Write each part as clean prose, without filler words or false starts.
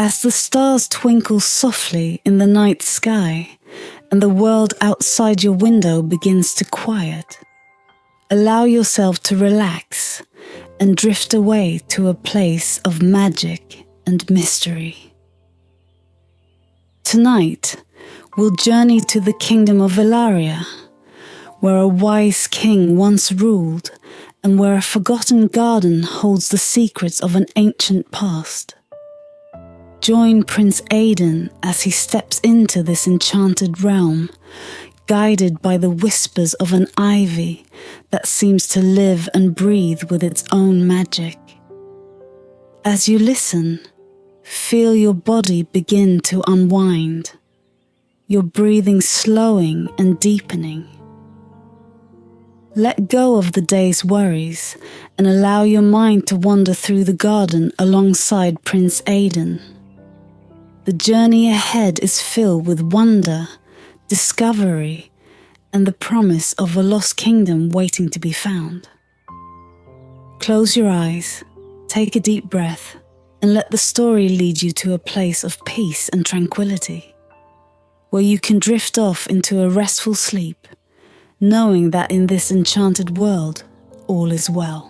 As the stars twinkle softly in the night sky and the world outside your window begins to quiet, allow yourself to relax and drift away to a place of magic and mystery. Tonight, we'll journey to the kingdom of Ilaria, where a wise king once ruled and where a forgotten garden holds the secrets of an ancient past. Join Prince Aidan as he steps into this enchanted realm, guided by the whispers of an ivy that seems to live and breathe with its own magic. As you listen, feel your body begin to unwind, your breathing slowing and deepening. Let go of the day's worries and allow your mind to wander through the garden alongside Prince Aidan. The journey ahead is filled with wonder, discovery, and the promise of a lost kingdom waiting to be found. Close your eyes, take a deep breath, and let the story lead you to a place of peace and tranquility, where you can drift off into a restful sleep, knowing that in this enchanted world, all is well.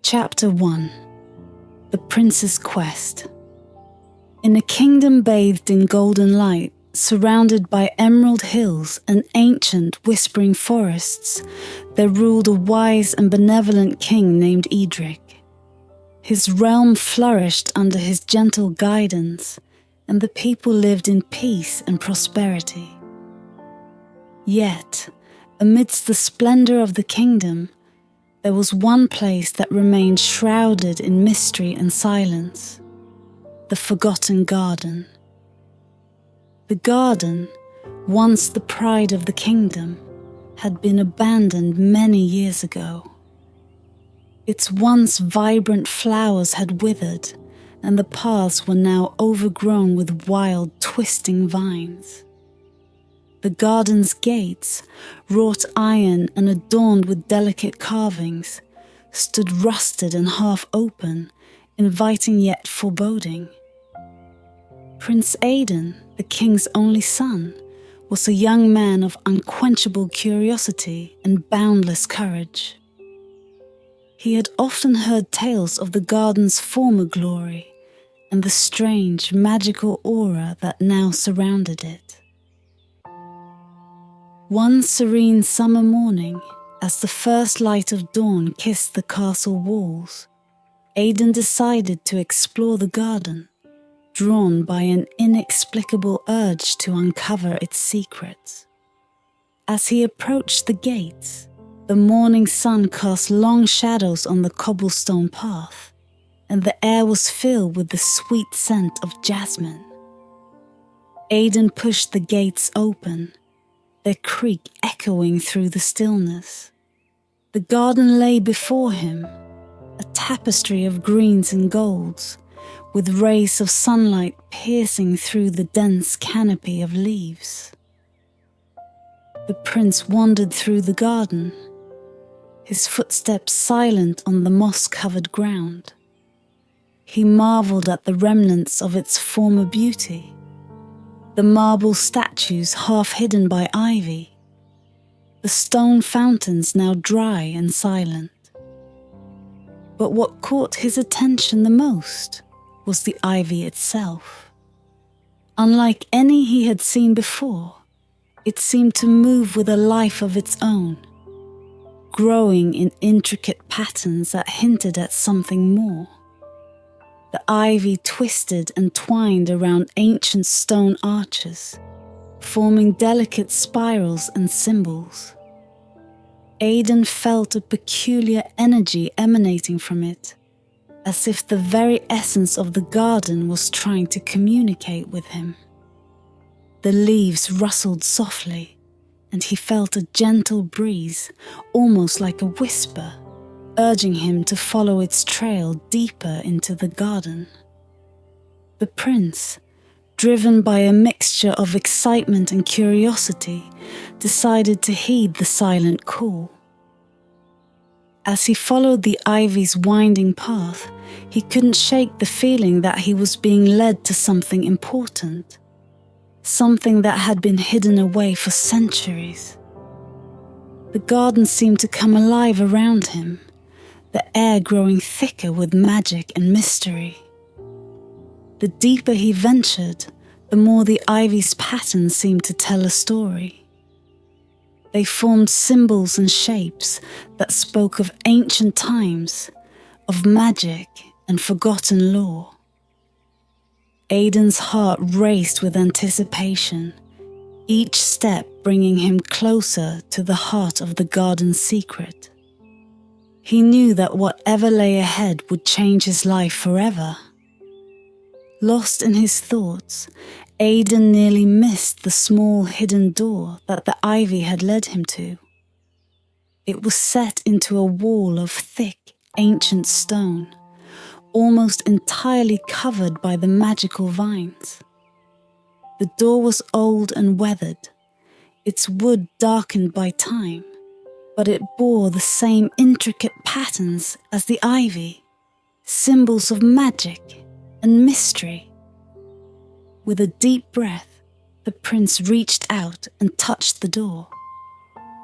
Chapter 1. The Prince's Quest. In a kingdom bathed in golden light, surrounded by emerald hills and ancient whispering forests, there ruled a wise and benevolent king named Edric. His realm flourished under his gentle guidance, and the people lived in peace and prosperity. Yet, amidst the splendor of the kingdom, there was one place that remained shrouded in mystery and silence: the Forgotten Garden. The garden, once the pride of the kingdom, had been abandoned many years ago. Its once vibrant flowers had withered, and the paths were now overgrown with wild, twisting vines. The garden's gates, wrought iron and adorned with delicate carvings, stood rusted and half open, inviting yet foreboding. Prince Aidan, the king's only son, was a young man of unquenchable curiosity and boundless courage. He had often heard tales of the garden's former glory and the strange, magical aura that now surrounded it. One serene summer morning, as the first light of dawn kissed the castle walls, Aidan decided to explore the garden, drawn by an inexplicable urge to uncover its secrets. As he approached the gates, the morning sun cast long shadows on the cobblestone path, and the air was filled with the sweet scent of jasmine. Aidan pushed the gates open, their creak echoing through the stillness. The garden lay before him, a tapestry of greens and golds, with rays of sunlight piercing through the dense canopy of leaves. The prince wandered through the garden, his footsteps silent on the moss-covered ground. He marveled at the remnants of its former beauty, the marble statues half hidden by ivy, the stone fountains now dry and silent. But what caught his attention the most was the ivy itself. Unlike any he had seen before, it seemed to move with a life of its own, growing in intricate patterns that hinted at something more. The ivy twisted and twined around ancient stone arches, forming delicate spirals and symbols. Aidan felt a peculiar energy emanating from it, as if the very essence of the garden was trying to communicate with him. The leaves rustled softly, and he felt a gentle breeze, almost like a whisper, urging him to follow its trail deeper into the garden. The prince, driven by a mixture of excitement and curiosity, decided to heed the silent call. As he followed the ivy's winding path, he couldn't shake the feeling that he was being led to something important, something that had been hidden away for centuries. The garden seemed to come alive around him, the air growing thicker with magic and mystery. The deeper he ventured, the more the ivy's patterns seemed to tell a story. They formed symbols and shapes that spoke of ancient times, of magic and forgotten lore. Aidan's heart raced with anticipation, each step bringing him closer to the heart of the garden's secret. He knew that whatever lay ahead would change his life forever. Lost in his thoughts, Aidan nearly missed the small hidden door that the ivy had led him to. It was set into a wall of thick, ancient stone, almost entirely covered by the magical vines. The door was old and weathered, its wood darkened by time, but it bore the same intricate patterns as the ivy, symbols of magic and mystery. With a deep breath, the prince reached out and touched the door.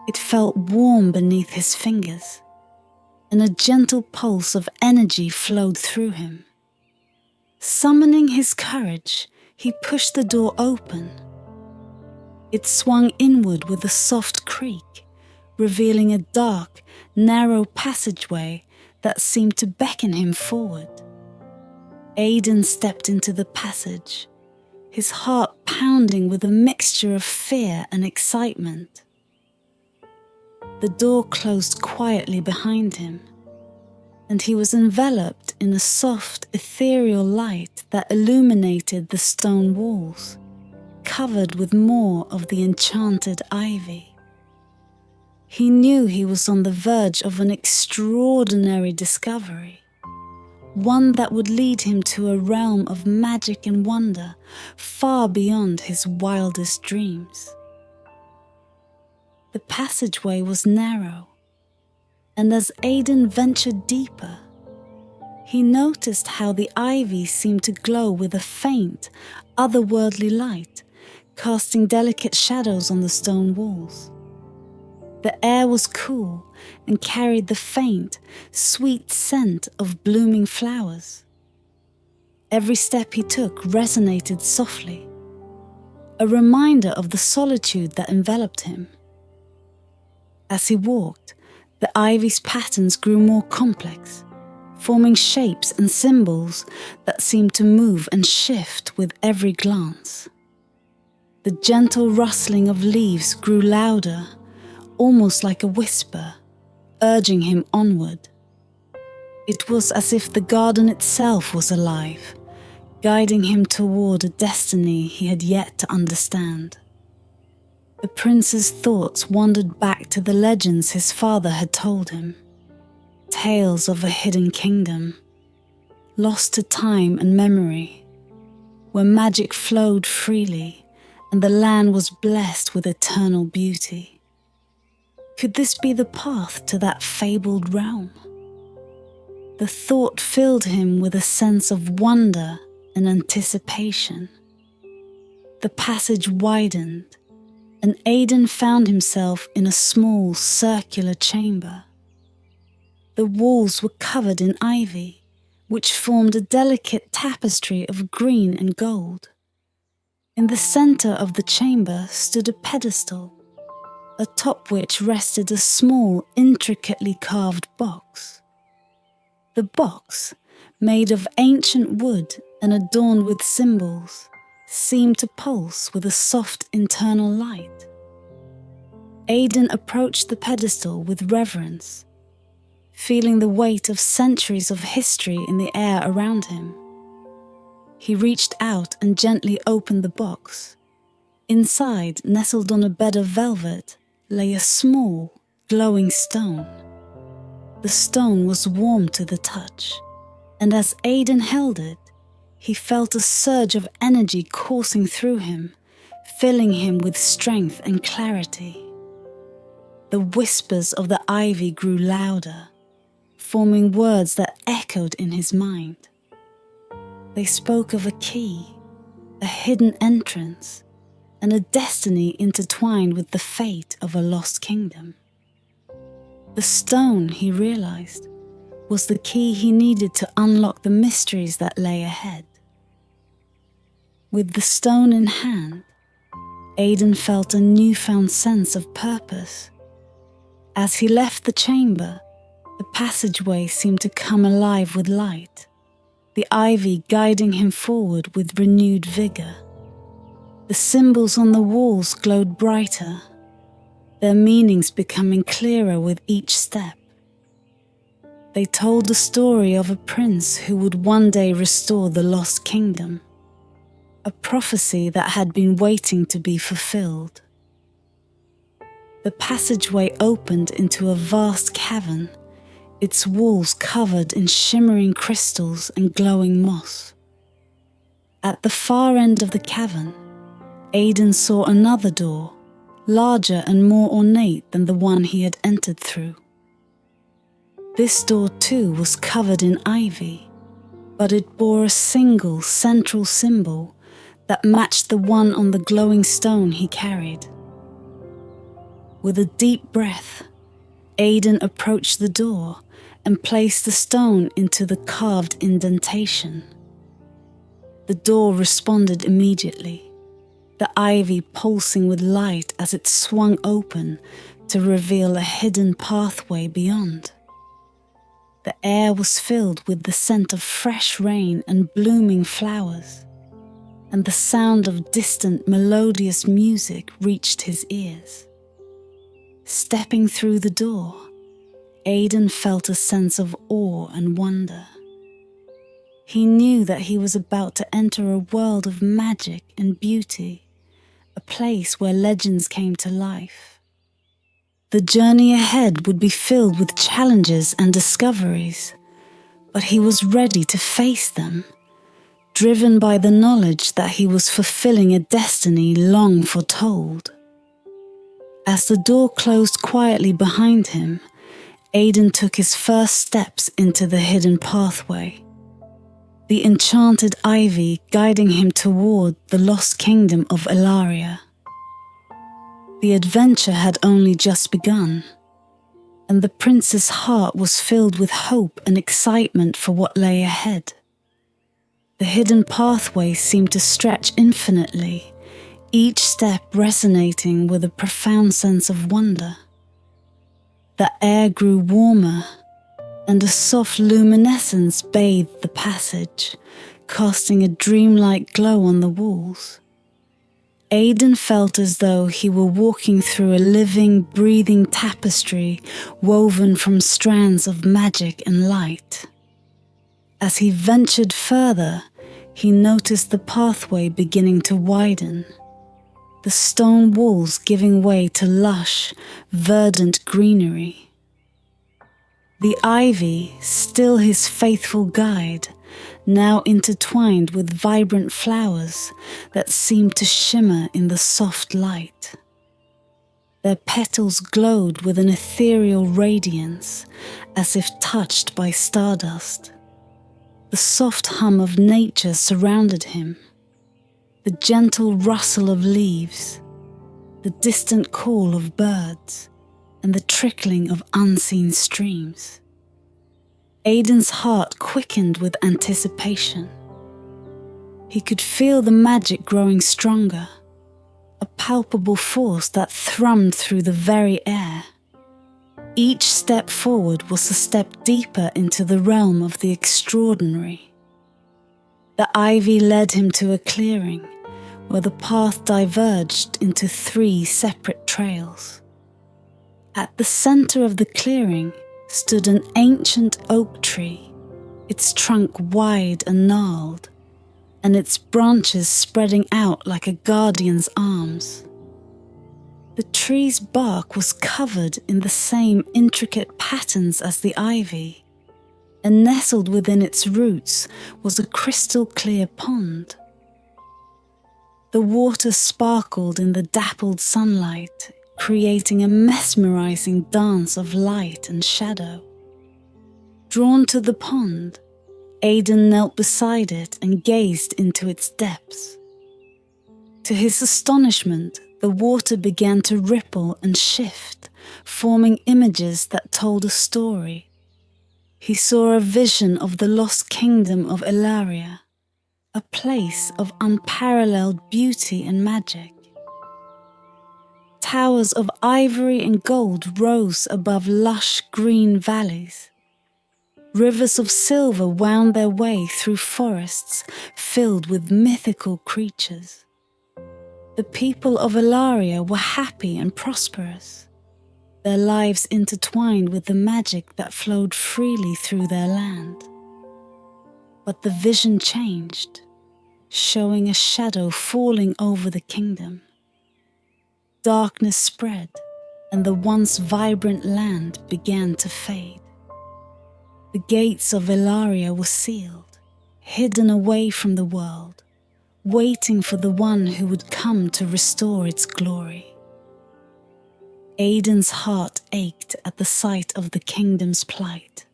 It felt warm beneath his fingers, and a gentle pulse of energy flowed through him. Summoning his courage, he pushed the door open. It swung inward with a soft creak, revealing a dark, narrow passageway that seemed to beckon him forward. Aidan stepped into the passage, his heart pounding with a mixture of fear and excitement. The door closed quietly behind him, and he was enveloped in a soft, ethereal light that illuminated the stone walls, covered with more of the enchanted ivy. He knew he was on the verge of an extraordinary discovery, one that would lead him to a realm of magic and wonder far beyond his wildest dreams. The passageway was narrow, and as Aidan ventured deeper, he noticed how the ivy seemed to glow with a faint, otherworldly light, casting delicate shadows on the stone walls. The air was cool and carried the faint, sweet scent of blooming flowers. Every step he took resonated softly, a reminder of the solitude that enveloped him. As he walked, the ivy's patterns grew more complex, forming shapes and symbols that seemed to move and shift with every glance. The gentle rustling of leaves grew louder, almost like a whisper, urging him onward. It was as if the garden itself was alive, guiding him toward a destiny he had yet to understand. The prince's thoughts wandered back to the legends his father had told him, tales of a hidden kingdom, lost to time and memory, where magic flowed freely and the land was blessed with eternal beauty. Could this be the path to that fabled realm? The thought filled him with a sense of wonder and anticipation. The passage widened, and Aidan found himself in a small circular chamber. The walls were covered in ivy, which formed a delicate tapestry of green and gold. In the center of the chamber stood a pedestal, atop which rested a small, intricately carved box. The box, made of ancient wood and adorned with symbols, seemed to pulse with a soft internal light. Aidan approached the pedestal with reverence, feeling the weight of centuries of history in the air around him. He reached out and gently opened the box. Inside, nestled on a bed of velvet, lay a small, glowing stone. The stone was warm to the touch, and as Aidan held it, he felt a surge of energy coursing through him, filling him with strength and clarity. The whispers of the ivy grew louder, forming words that echoed in his mind. They spoke of a key, a hidden entrance, and a destiny intertwined with the fate of a lost kingdom. The stone, he realized, was the key he needed to unlock the mysteries that lay ahead. With the stone in hand, Aidan felt a newfound sense of purpose. As he left the chamber, the passageway seemed to come alive with light, the ivy guiding him forward with renewed vigor. The symbols on the walls glowed brighter, their meanings becoming clearer with each step. They told the story of a prince who would one day restore the lost kingdom, a prophecy that had been waiting to be fulfilled. The passageway opened into a vast cavern, its walls covered in shimmering crystals and glowing moss. At the far end of the cavern, Aidan saw another door, larger and more ornate than the one he had entered through. This door too was covered in ivy, but it bore a single central symbol that matched the one on the glowing stone he carried. With a deep breath, Aidan approached the door and placed the stone into the carved indentation. The door responded immediately, the ivy pulsing with light as it swung open to reveal a hidden pathway beyond. The air was filled with the scent of fresh rain and blooming flowers, and the sound of distant melodious music reached his ears. Stepping through the door, Aidan felt a sense of awe and wonder. He knew that he was about to enter a world of magic and beauty, a place where legends came to life. The journey ahead would be filled with challenges and discoveries, but he was ready to face them, driven by the knowledge that he was fulfilling a destiny long foretold. As the door closed quietly behind him, Aidan took his first steps into the hidden pathway, the enchanted ivy guiding him toward the lost kingdom of Ilaria. The adventure had only just begun, and the prince's heart was filled with hope and excitement for what lay ahead. The hidden pathway seemed to stretch infinitely, each step resonating with a profound sense of wonder. The air grew warmer, and a soft luminescence bathed the passage, casting a dreamlike glow on the walls. Aidan felt as though he were walking through a living, breathing tapestry woven from strands of magic and light. As he ventured further, he noticed the pathway beginning to widen, the stone walls giving way to lush, verdant greenery. The ivy, still his faithful guide, now intertwined with vibrant flowers that seemed to shimmer in the soft light. Their petals glowed with an ethereal radiance, as if touched by stardust. The soft hum of nature surrounded him, the gentle rustle of leaves, the distant call of birds, and the trickling of unseen streams. Aidan's heart quickened with anticipation. He could feel the magic growing stronger, a palpable force that thrummed through the very air. Each step forward was a step deeper into the realm of the extraordinary. The ivy led him to a clearing, where the path diverged into 3 separate trails. At the center of the clearing stood an ancient oak tree, its trunk wide and gnarled, and its branches spreading out like a guardian's arms. The tree's bark was covered in the same intricate patterns as the ivy, and nestled within its roots was a crystal-clear pond. The water sparkled in the dappled sunlight, creating a mesmerizing dance of light and shadow. Drawn to the pond, Aidan knelt beside it and gazed into its depths. To his astonishment, the water began to ripple and shift, forming images that told a story. He saw a vision of the lost kingdom of Ilaria, a place of unparalleled beauty and magic. Towers of ivory and gold rose above lush green valleys. Rivers of silver wound their way through forests filled with mythical creatures. The people of Ilaria were happy and prosperous, their lives intertwined with the magic that flowed freely through their land. But the vision changed, showing a shadow falling over the kingdom. Darkness spread, and the once vibrant land began to fade. The gates of Ilaria were sealed, hidden away from the world, waiting for the one who would come to restore its glory. Aidan's heart ached at the sight of the kingdom's plight.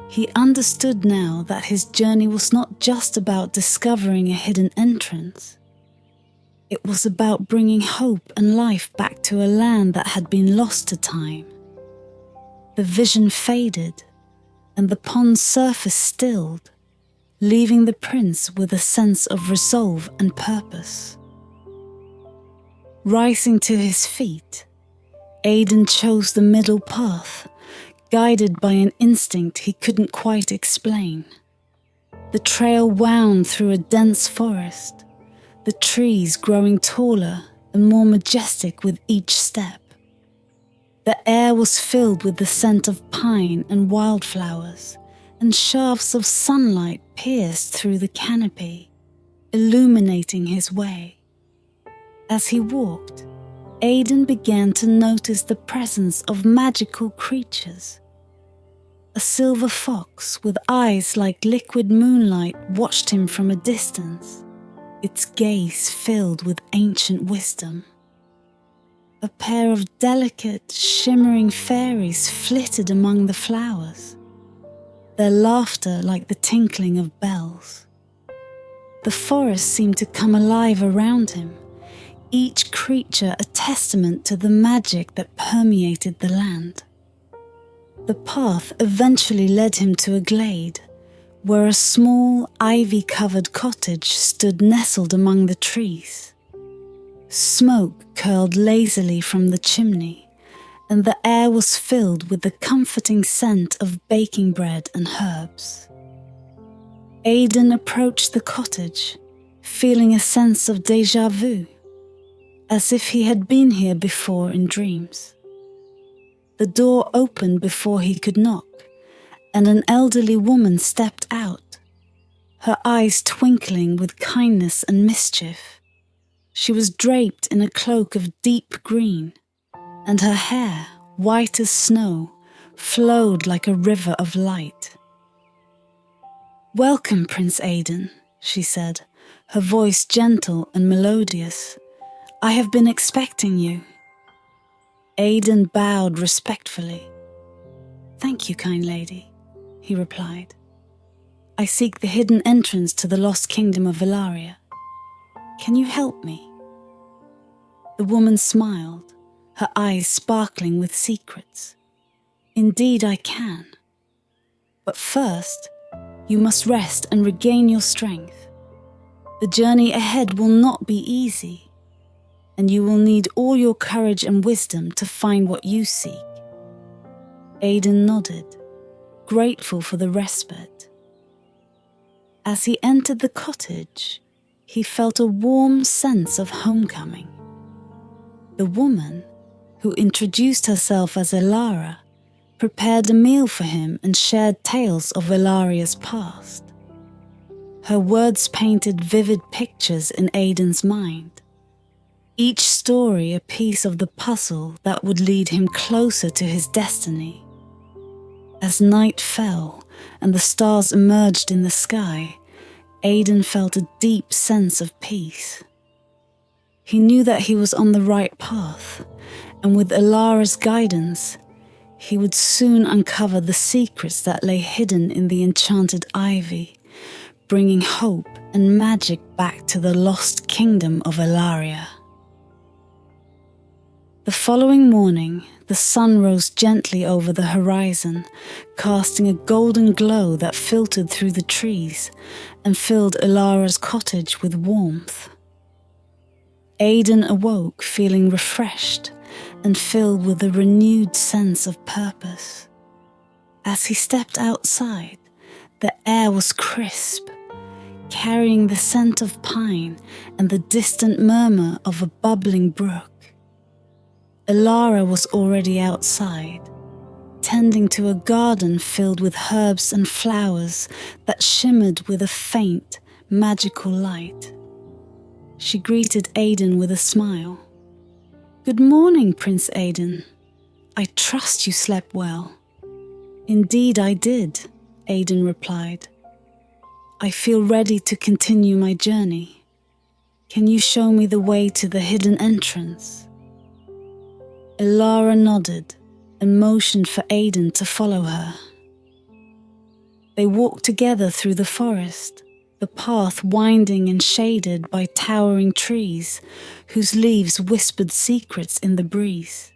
He understood now that his journey was not just about discovering a hidden entrance. It was about bringing hope and life back to a land that had been lost to time. The vision faded, and the pond's surface stilled, leaving the prince with a sense of resolve and purpose. Rising to his feet, Aidan chose the middle path, guided by an instinct he couldn't quite explain. The trail wound through a dense forest, the trees growing taller and more majestic with each step. The air was filled with the scent of pine and wildflowers, and shafts of sunlight pierced through the canopy, illuminating his way. As he walked, Aidan began to notice the presence of magical creatures. A silver fox with eyes like liquid moonlight watched him from a distance, its gaze filled with ancient wisdom. A pair of delicate, shimmering fairies flitted among the flowers, their laughter like the tinkling of bells. The forest seemed to come alive around him, each creature a testament to the magic that permeated the land. The path eventually led him to a glade, where a small, ivy-covered cottage stood nestled among the trees. Smoke curled lazily from the chimney, and the air was filled with the comforting scent of baking bread and herbs. Aidan approached the cottage, feeling a sense of déjà vu, as if he had been here before in dreams. The door opened before he could knock, and an elderly woman stepped out, her eyes twinkling with kindness and mischief. She was draped in a cloak of deep green, and her hair, white as snow, flowed like a river of light. "Welcome, Prince Aidan," she said, her voice gentle and melodious. "I have been expecting you." Aidan bowed respectfully. "Thank you, kind lady," he replied. "I seek the hidden entrance to the lost kingdom of Ilaria. Can you help me?" The woman smiled, her eyes sparkling with secrets. "Indeed I can. But first, you must rest and regain your strength. The journey ahead will not be easy, and you will need all your courage and wisdom to find what you seek." Aidan nodded, grateful for the respite. As he entered the cottage, he felt a warm sense of homecoming. The woman, who introduced herself as Ilara, prepared a meal for him and shared tales of Ilaria's past. Her words painted vivid pictures in Aidan's mind, each story a piece of the puzzle that would lead him closer to his destiny. As night fell and the stars emerged in the sky, Aidan felt a deep sense of peace. He knew that he was on the right path, and with Ilara's guidance, he would soon uncover the secrets that lay hidden in the enchanted ivy, bringing hope and magic back to the lost kingdom of Elaria. The following morning, the sun rose gently over the horizon, casting a golden glow that filtered through the trees and filled Elara's cottage with warmth. Aidan awoke feeling refreshed and filled with a renewed sense of purpose. As he stepped outside, the air was crisp, carrying the scent of pine and the distant murmur of a bubbling brook. Elara was already outside, tending to a garden filled with herbs and flowers that shimmered with a faint, magical light. She greeted Aidan with a smile. "Good morning, Prince Aidan. I trust you slept well." "Indeed I did," Aidan replied. "I feel ready to continue my journey. Can you show me the way to the hidden entrance?" Elara nodded and motioned for Aidan to follow her. They walked together through the forest, the path winding and shaded by towering trees whose leaves whispered secrets in the breeze.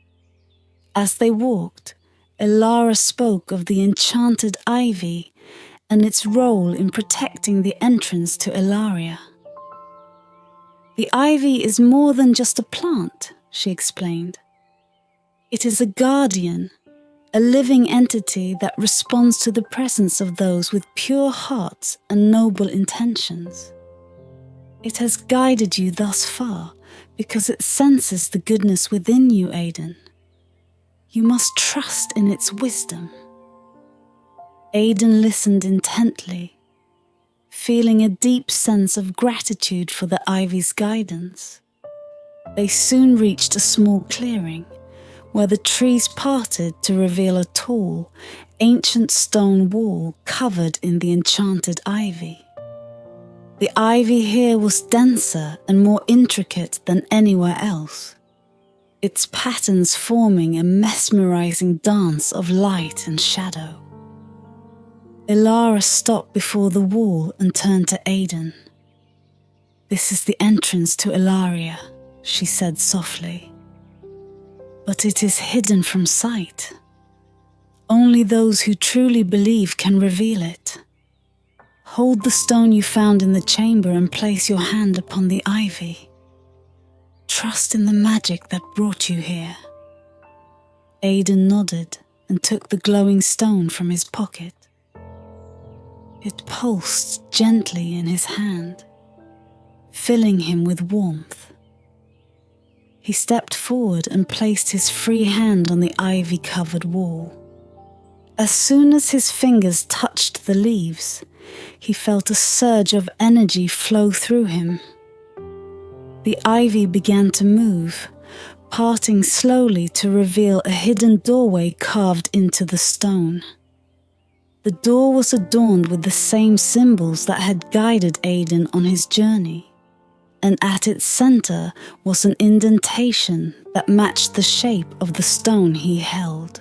As they walked, Elara spoke of the enchanted ivy and its role in protecting the entrance to Elaria. "The ivy is more than just a plant," she explained. "It is a guardian, a living entity that responds to the presence of those with pure hearts and noble intentions. It has guided you thus far because it senses the goodness within you, Aidan. You must trust in its wisdom." Aidan listened intently, feeling a deep sense of gratitude for the ivy's guidance. They soon reached a small clearing, where the trees parted to reveal a tall, ancient stone wall covered in the enchanted ivy. The ivy here was denser and more intricate than anywhere else, its patterns forming a mesmerizing dance of light and shadow. Elara stopped before the wall and turned to Aidan. "This is the entrance to Elaria," she said softly. "But it is hidden from sight. Only those who truly believe can reveal it. Hold the stone you found in the chamber and place your hand upon the ivy. Trust in the magic that brought you here." Aidan nodded and took the glowing stone from his pocket. It pulsed gently in his hand, filling him with warmth. He stepped forward and placed his free hand on the ivy-covered wall. As soon as his fingers touched the leaves, he felt a surge of energy flow through him. The ivy began to move, parting slowly to reveal a hidden doorway carved into the stone. The door was adorned with the same symbols that had guided Aidan on his journey, and at its center was an indentation that matched the shape of the stone he held.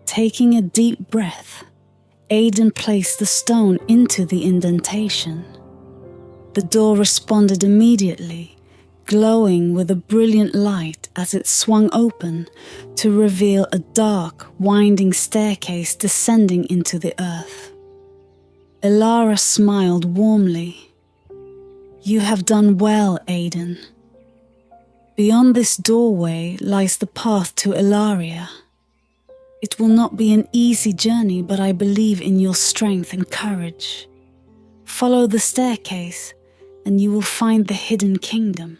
Taking a deep breath, Aidan placed the stone into the indentation. The door responded immediately, glowing with a brilliant light as it swung open to reveal a dark, winding staircase descending into the earth. Elara smiled warmly. "You have done well, Aidan. Beyond this doorway lies the path to Elaria. It will not be an easy journey, but I believe in your strength and courage. Follow the staircase, and you will find the hidden kingdom."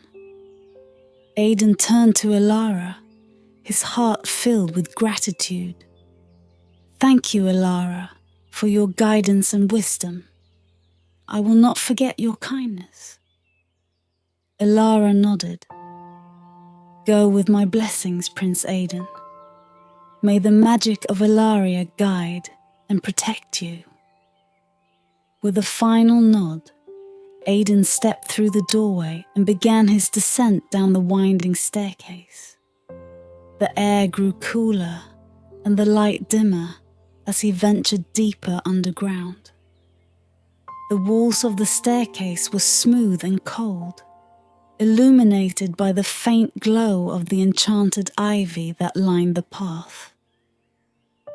Aidan turned to Elara, his heart filled with gratitude. "Thank you, Elara, for your guidance and wisdom. I will not forget your kindness." Elara nodded. "Go with my blessings, Prince Aidan. May the magic of Elaria guide and protect you." With a final nod, Aidan stepped through the doorway and began his descent down the winding staircase. The air grew cooler, and the light dimmer as he ventured deeper underground. The walls of the staircase were smooth and cold, illuminated by the faint glow of the enchanted ivy that lined the path.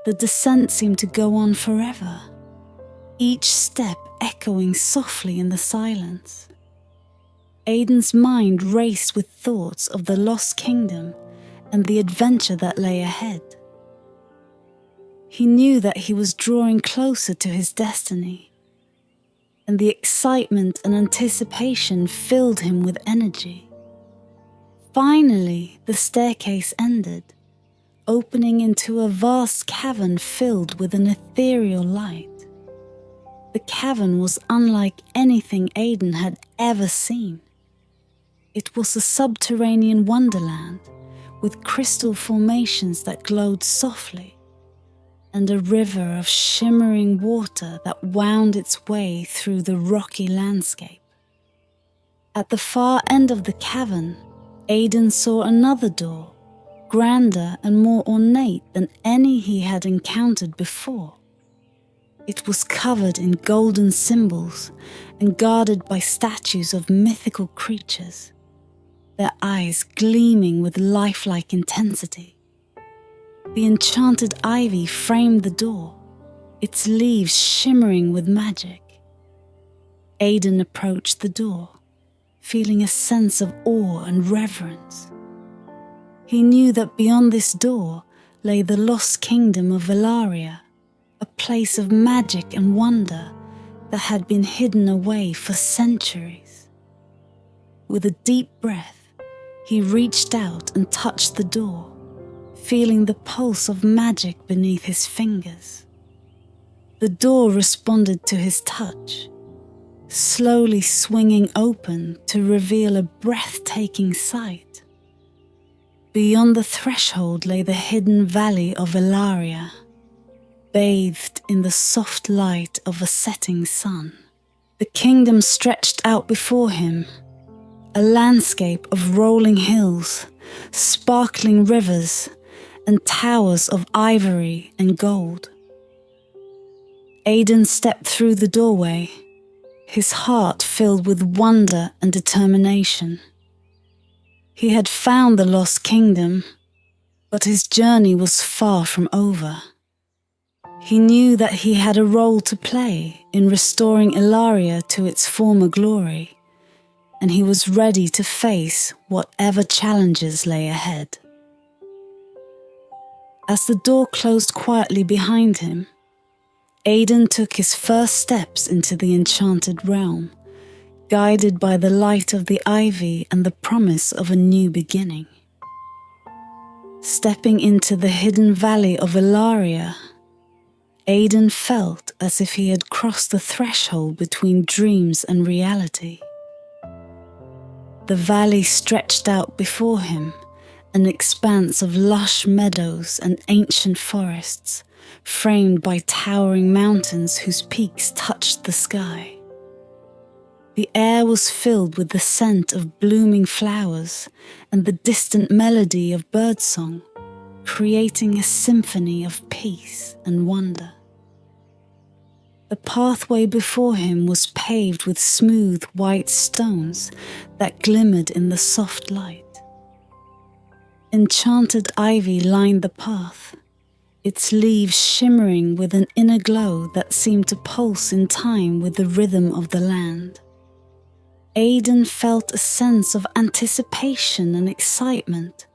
The descent seemed to go on forever, each step echoing softly in the silence. Aidan's mind raced with thoughts of the lost kingdom and the adventure that lay ahead. He knew that he was drawing closer to his destiny, and the excitement and anticipation filled him with energy. Finally, the staircase ended, opening into a vast cavern filled with an ethereal light. The cavern was unlike anything Aidan had ever seen. It was a subterranean wonderland with crystal formations that glowed softly, and a river of shimmering water that wound its way through the rocky landscape. At the far end of the cavern, Aidan saw another door, grander and more ornate than any he had encountered before. It was covered in golden symbols and guarded by statues of mythical creatures, their eyes gleaming with lifelike intensity. The enchanted ivy framed the door, its leaves shimmering with magic. Aidan approached the door, feeling a sense of awe and reverence. He knew that beyond this door lay the lost kingdom of Velaria, a place of magic and wonder that had been hidden away for centuries. With a deep breath, he reached out and touched the door, feeling the pulse of magic beneath his fingers. The door responded to his touch, slowly swinging open to reveal a breathtaking sight. Beyond the threshold lay the hidden valley of Velaria, bathed in the soft light of a setting sun. The kingdom stretched out before him, a landscape of rolling hills, sparkling rivers, and towers of ivory and gold. Aidan stepped through the doorway, his heart filled with wonder and determination. He had found the lost kingdom, but his journey was far from over. He knew that he had a role to play in restoring Ilaria to its former glory, and he was ready to face whatever challenges lay ahead. As the door closed quietly behind him, Aidan took his first steps into the enchanted realm, guided by the light of the ivy and the promise of a new beginning. Stepping into the hidden valley of Ilaria, Aidan felt as if he had crossed the threshold between dreams and reality. The valley stretched out before him, an expanse of lush meadows and ancient forests, framed by towering mountains whose peaks touched the sky. The air was filled with the scent of blooming flowers and the distant melody of birdsong, creating a symphony of peace and wonder. The pathway before him was paved with smooth white stones that glimmered in the soft light. Enchanted ivy lined the path, its leaves shimmering with an inner glow that seemed to pulse in time with the rhythm of the land. Aidan felt a sense of anticipation and excitement,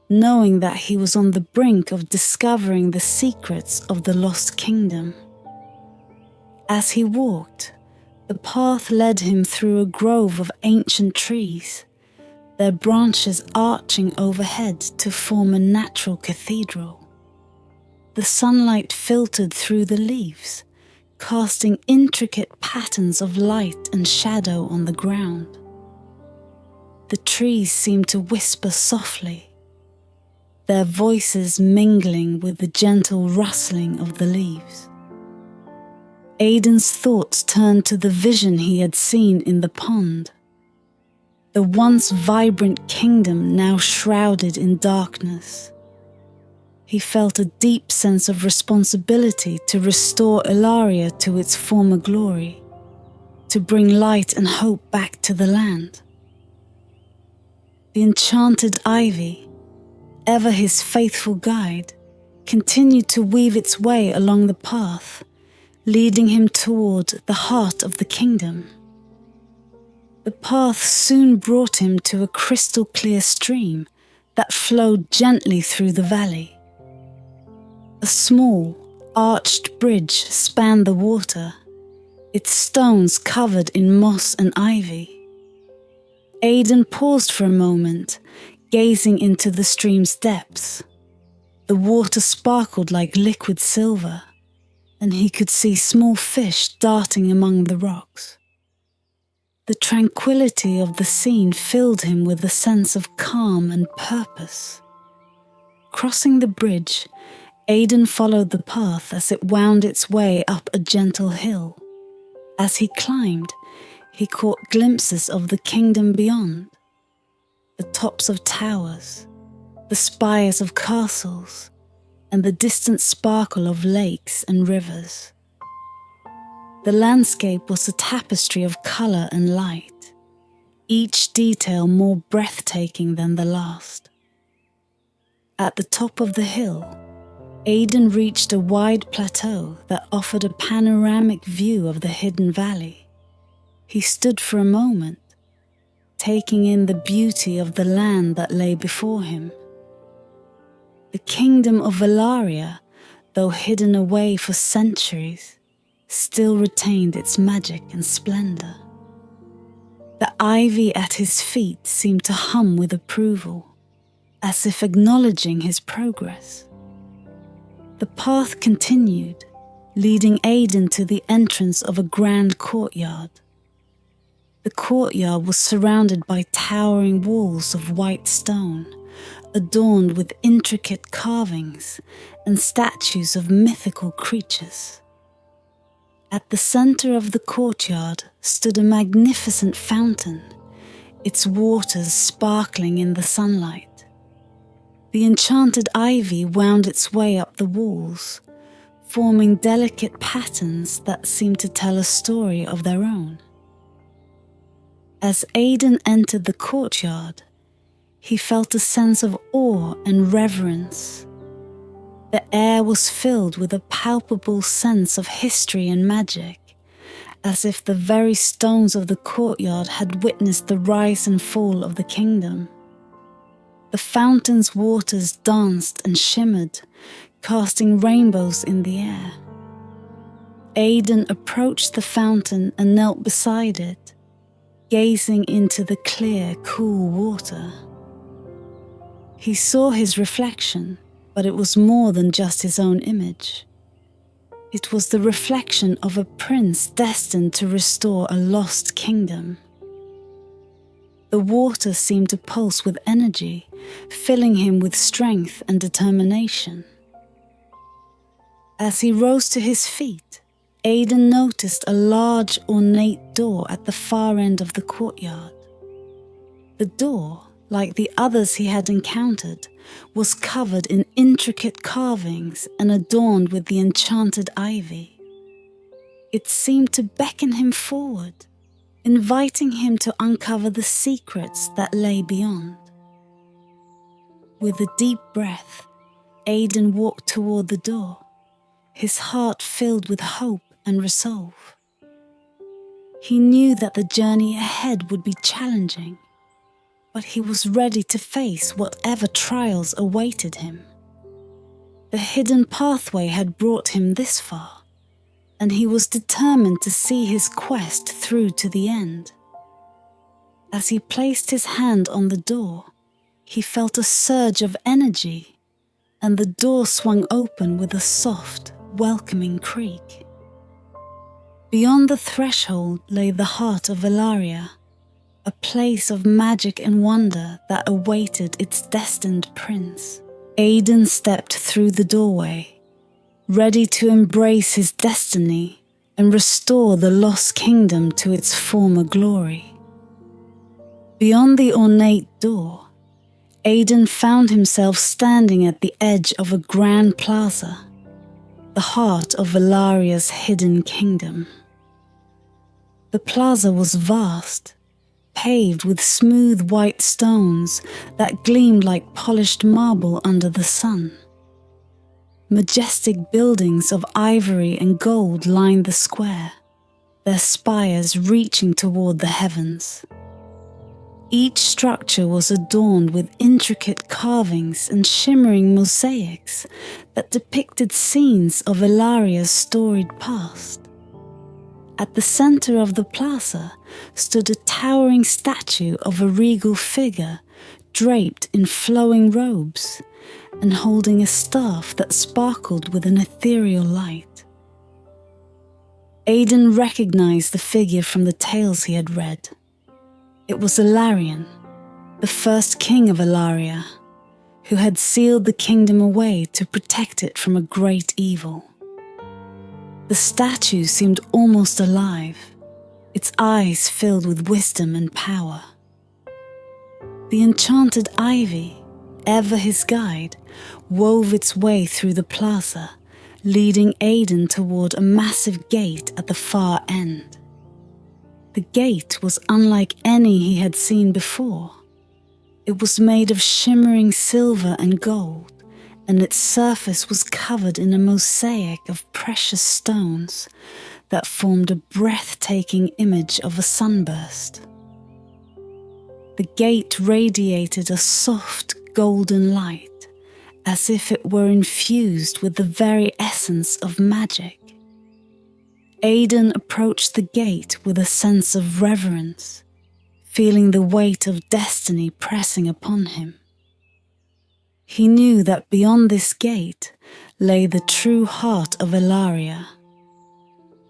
knowing that he was on the brink of discovering the secrets of the lost kingdom. As he walked, the path led him through a grove of ancient trees, their branches arching overhead to form a natural cathedral. The sunlight filtered through the leaves, casting intricate patterns of light and shadow on the ground. The trees seemed to whisper softly, their voices mingling with the gentle rustling of the leaves. Aidan's thoughts turned to the vision he had seen in the pond. The once vibrant kingdom now shrouded in darkness. He felt a deep sense of responsibility to restore Ilaria to its former glory, to bring light and hope back to the land. The enchanted ivy, ever his faithful guide, continued to weave its way along the path, leading him toward the heart of the kingdom. The path soon brought him to a crystal-clear stream that flowed gently through the valley. A small, arched bridge spanned the water, its stones covered in moss and ivy. Aidan paused for a moment, gazing into the stream's depths. The water sparkled like liquid silver, and he could see small fish darting among the rocks. The tranquility of the scene filled him with a sense of calm and purpose. Crossing the bridge, Aidan followed the path as it wound its way up a gentle hill. As he climbed, he caught glimpses of the kingdom beyond, the tops of towers, the spires of castles, and the distant sparkle of lakes and rivers. The landscape was a tapestry of colour and light, each detail more breathtaking than the last. At the top of the hill, Aidan reached a wide plateau that offered a panoramic view of the hidden valley. He stood for a moment, taking in the beauty of the land that lay before him. The kingdom of Ilaria, though hidden away for centuries, still retained its magic and splendour. The ivy at his feet seemed to hum with approval, as if acknowledging his progress. The path continued, leading Aidan to the entrance of a grand courtyard. The courtyard was surrounded by towering walls of white stone, adorned with intricate carvings and statues of mythical creatures. At the centre of the courtyard stood a magnificent fountain, its waters sparkling in the sunlight. The enchanted ivy wound its way up the walls, forming delicate patterns that seemed to tell a story of their own. As Aidan entered the courtyard, he felt a sense of awe and reverence. The air was filled with a palpable sense of history and magic, as if the very stones of the courtyard had witnessed the rise and fall of the kingdom. The fountain's waters danced and shimmered, casting rainbows in the air. Aidan approached the fountain and knelt beside it, gazing into the clear, cool water. He saw his reflection, but it was more than just his own image. It was the reflection of a prince destined to restore a lost kingdom. The water seemed to pulse with energy, filling him with strength and determination. As he rose to his feet, Aidan noticed a large, ornate door at the far end of the courtyard. The door, like the others he had encountered, was covered in intricate carvings and adorned with the enchanted ivy. It seemed to beckon him forward, inviting him to uncover the secrets that lay beyond. With a deep breath, Aidan walked toward the door, his heart filled with hope and resolve. He knew that the journey ahead would be challenging, but he was ready to face whatever trials awaited him. The hidden pathway had brought him this far, and he was determined to see his quest through to the end. As he placed his hand on the door, he felt a surge of energy, and the door swung open with a soft, welcoming creak. Beyond the threshold lay the heart of Ilaria, a place of magic and wonder that awaited its destined prince. Aidan stepped through the doorway, ready to embrace his destiny and restore the lost kingdom to its former glory. Beyond the ornate door, Aidan found himself standing at the edge of a grand plaza, the heart of Valaria's hidden kingdom. The plaza was vast, paved with smooth white stones that gleamed like polished marble under the sun. Majestic buildings of ivory and gold lined the square, their spires reaching toward the heavens. Each structure was adorned with intricate carvings and shimmering mosaics that depicted scenes of Ilaria's storied past. At the center of the plaza stood a towering statue of a regal figure draped in flowing robes and holding a staff that sparkled with an ethereal light. Aidan recognized the figure from the tales he had read. It was Ilarion, the first king of Ilaria, who had sealed the kingdom away to protect it from a great evil. The statue seemed almost alive, its eyes filled with wisdom and power. The enchanted ivy, ever his guide, wove its way through the plaza, leading Aidan toward a massive gate at the far end. The gate was unlike any he had seen before. It was made of shimmering silver and gold, and its surface was covered in a mosaic of precious stones that formed a breathtaking image of a sunburst. The gate radiated a soft golden light, as if it were infused with the very essence of magic. Aidan approached the gate with a sense of reverence, feeling the weight of destiny pressing upon him. He knew that beyond this gate lay the true heart of Ilaria,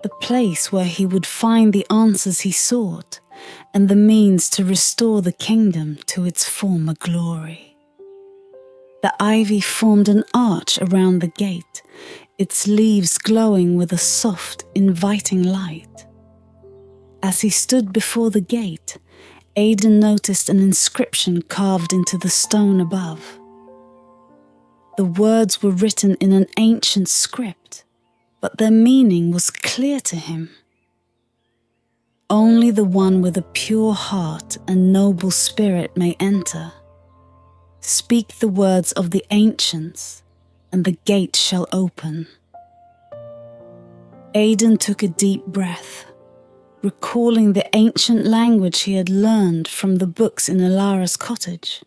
the place where he would find the answers he sought and the means to restore the kingdom to its former glory. The ivy formed an arch around the gate, its leaves glowing with a soft, inviting light. As he stood before the gate, Aidan noticed an inscription carved into the stone above. The words were written in an ancient script, but their meaning was clear to him. Only the one with a pure heart and noble spirit may enter. Speak the words of the ancients, and the gate shall open. Aidan took a deep breath, recalling the ancient language he had learned from the books in Ilara's cottage.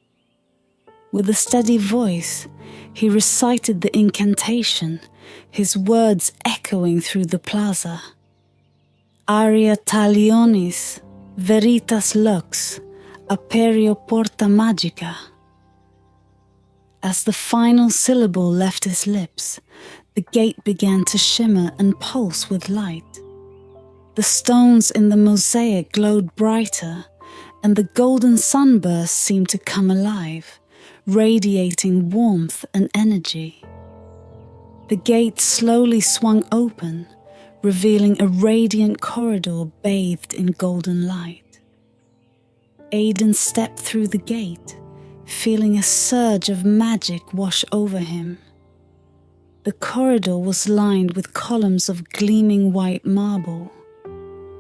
With a steady voice, he recited the incantation, his words echoing through the plaza. Aria talionis, veritas lux, aperio porta magica. As the final syllable left his lips, the gate began to shimmer and pulse with light. The stones in the mosaic glowed brighter, and the golden sunburst seemed to come alive, radiating warmth and energy. The gate slowly swung open, revealing a radiant corridor bathed in golden light. Aidan stepped through the gate, feeling a surge of magic wash over him. The corridor was lined with columns of gleaming white marble,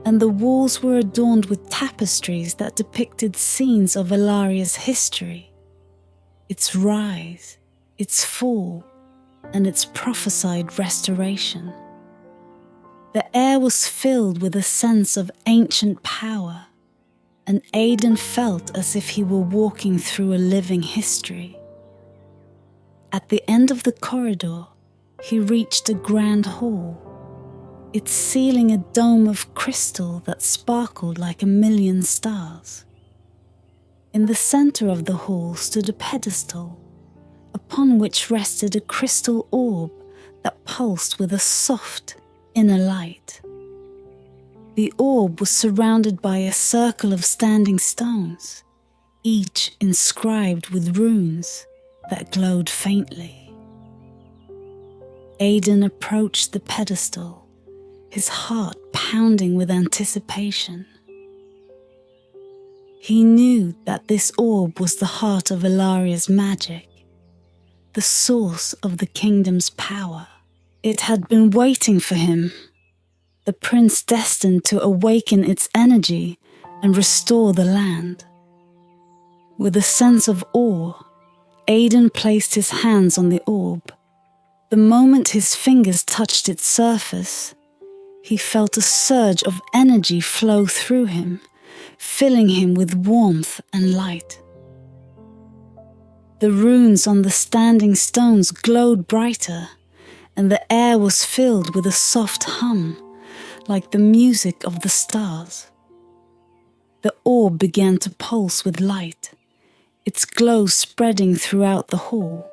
and the walls were adorned with tapestries that depicted scenes of Ilaria's history, its rise, its fall, and its prophesied restoration. The air was filled with a sense of ancient power, and Aidan felt as if he were walking through a living history. At the end of the corridor, he reached a grand hall, its ceiling a dome of crystal that sparkled like a million stars. In the center of the hall stood a pedestal, upon which rested a crystal orb that pulsed with a soft inner light. The orb was surrounded by a circle of standing stones, each inscribed with runes that glowed faintly. Aidan approached the pedestal, his heart pounding with anticipation. He knew that this orb was the heart of Ilaria's magic, the source of the kingdom's power. It had been waiting for him, the prince destined to awaken its energy and restore the land. With a sense of awe, Aidan placed his hands on the orb. The moment his fingers touched its surface, he felt a surge of energy flow through him, filling him with warmth and light. The runes on the standing stones glowed brighter, and the air was filled with a soft hum, like the music of the stars. The orb began to pulse with light, its glow spreading throughout the hall.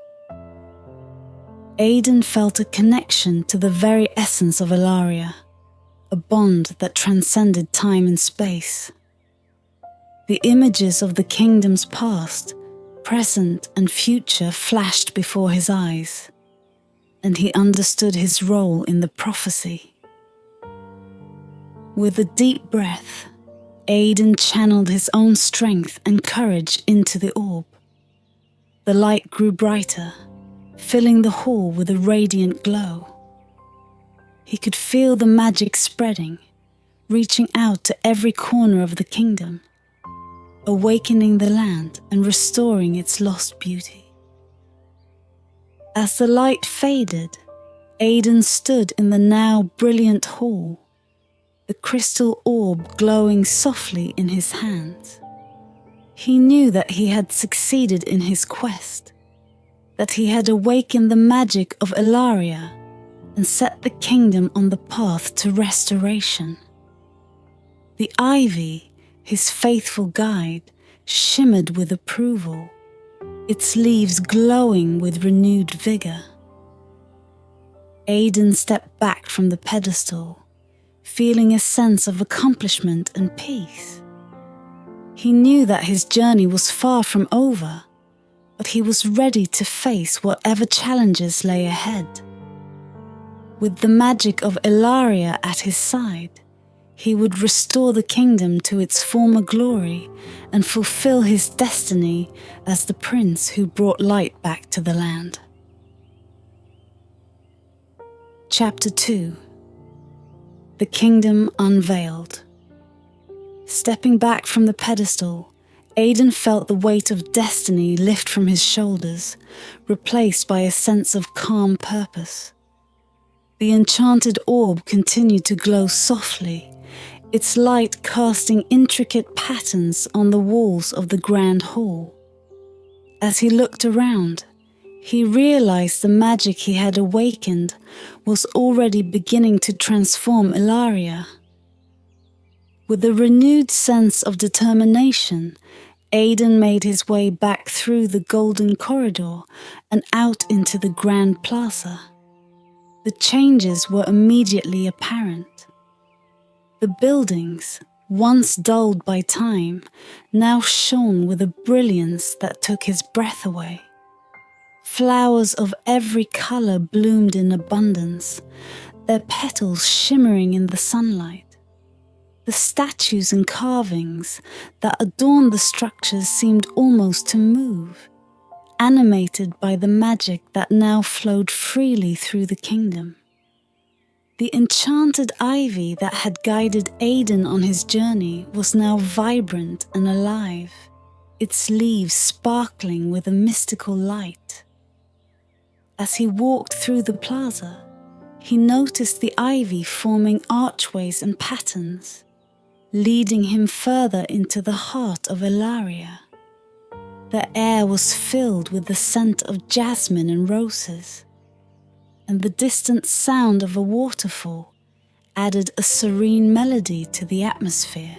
Aidan felt a connection to the very essence of Ilaria, a bond that transcended time and space. The images of the kingdom's past, present and future flashed before his eyes, and he understood his role in the prophecy. With a deep breath, Aidan channeled his own strength and courage into the orb. The light grew brighter, filling the hall with a radiant glow. He could feel the magic spreading, reaching out to every corner of the kingdom, awakening the land and restoring its lost beauty. As the light faded, Aidan stood in the now brilliant hall, the crystal orb glowing softly in his hands. He knew that he had succeeded in his quest, that he had awakened the magic of Ilaria and set the kingdom on the path to restoration. The ivy, his faithful guide, shimmered with approval, its leaves glowing with renewed vigor. Aidan stepped back from the pedestal, feeling a sense of accomplishment and peace. He knew that his journey was far from over, but he was ready to face whatever challenges lay ahead. With the magic of Ilaria at his side, he would restore the kingdom to its former glory and fulfill his destiny as the prince who brought light back to the land. Chapter 2. The Kingdom Unveiled. Stepping back from the pedestal, Aidan felt the weight of destiny lift from his shoulders, replaced by a sense of calm purpose. The enchanted orb continued to glow softly, its light casting intricate patterns on the walls of the grand hall. As he looked around, he realized the magic he had awakened was already beginning to transform Ilaria. With a renewed sense of determination, Aidan made his way back through the golden corridor and out into the grand plaza. The changes were immediately apparent. The buildings, once dulled by time, now shone with a brilliance that took his breath away. Flowers of every color bloomed in abundance, their petals shimmering in the sunlight. The statues and carvings that adorned the structures seemed almost to move, animated by the magic that now flowed freely through the kingdom. The enchanted ivy that had guided Aidan on his journey was now vibrant and alive, its leaves sparkling with a mystical light. As he walked through the plaza, he noticed the ivy forming archways and patterns, leading him further into the heart of Ilaria. The air was filled with the scent of jasmine and roses, and the distant sound of a waterfall added a serene melody to the atmosphere.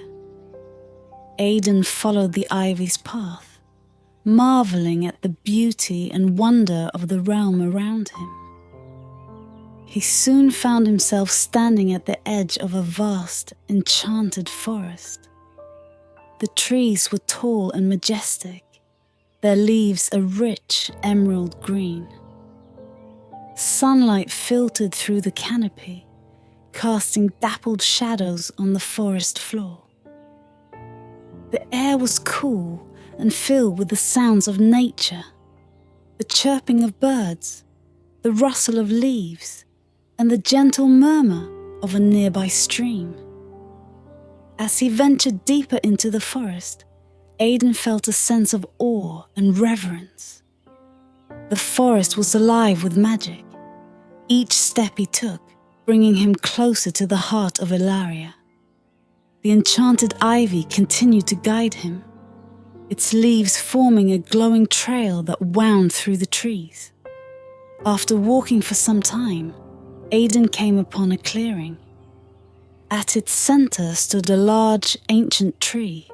Aidan followed the ivy's path, marveling at the beauty and wonder of the realm around him. He soon found himself standing at the edge of a vast, enchanted forest. The trees were tall and majestic, their leaves a rich emerald green. Sunlight filtered through the canopy, casting dappled shadows on the forest floor. The air was cool and filled with the sounds of nature, the chirping of birds, the rustle of leaves, and the gentle murmur of a nearby stream. As he ventured deeper into the forest, Aidan felt a sense of awe and reverence. The forest was alive with magic, each step he took bringing him closer to the heart of Ilaria. The enchanted ivy continued to guide him, its leaves forming a glowing trail that wound through the trees. After walking for some time, Aidan came upon a clearing. At its center stood a large, ancient tree,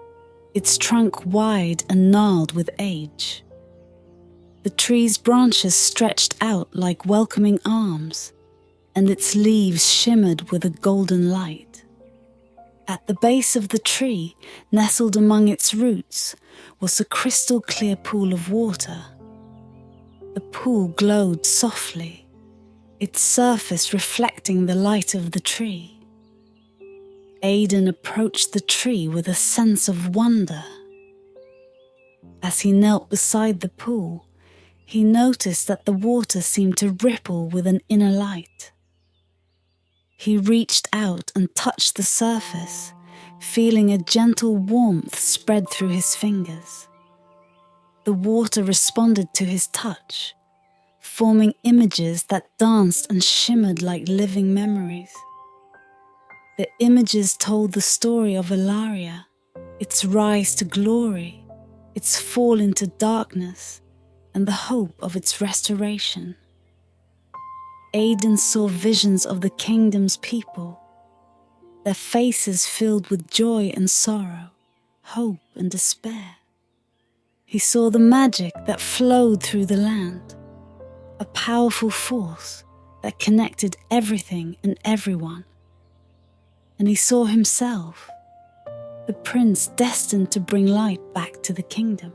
its trunk wide and gnarled with age. The tree's branches stretched out like welcoming arms, and its leaves shimmered with a golden light. At the base of the tree, nestled among its roots, was a crystal-clear pool of water. The pool glowed softly, its surface reflecting the light of the tree. Aidan approached the tree with a sense of wonder. As he knelt beside the pool, he noticed that the water seemed to ripple with an inner light. He reached out and touched the surface, feeling a gentle warmth spread through his fingers. The water responded to his touch, forming images that danced and shimmered like living memories. The images told the story of Ilaria, its rise to glory, its fall into darkness, and the hope of its restoration. Aidan saw visions of the kingdom's people, their faces filled with joy and sorrow, hope and despair. He saw the magic that flowed through the land, a powerful force that connected everything and everyone. And he saw himself, the prince destined to bring light back to the kingdom.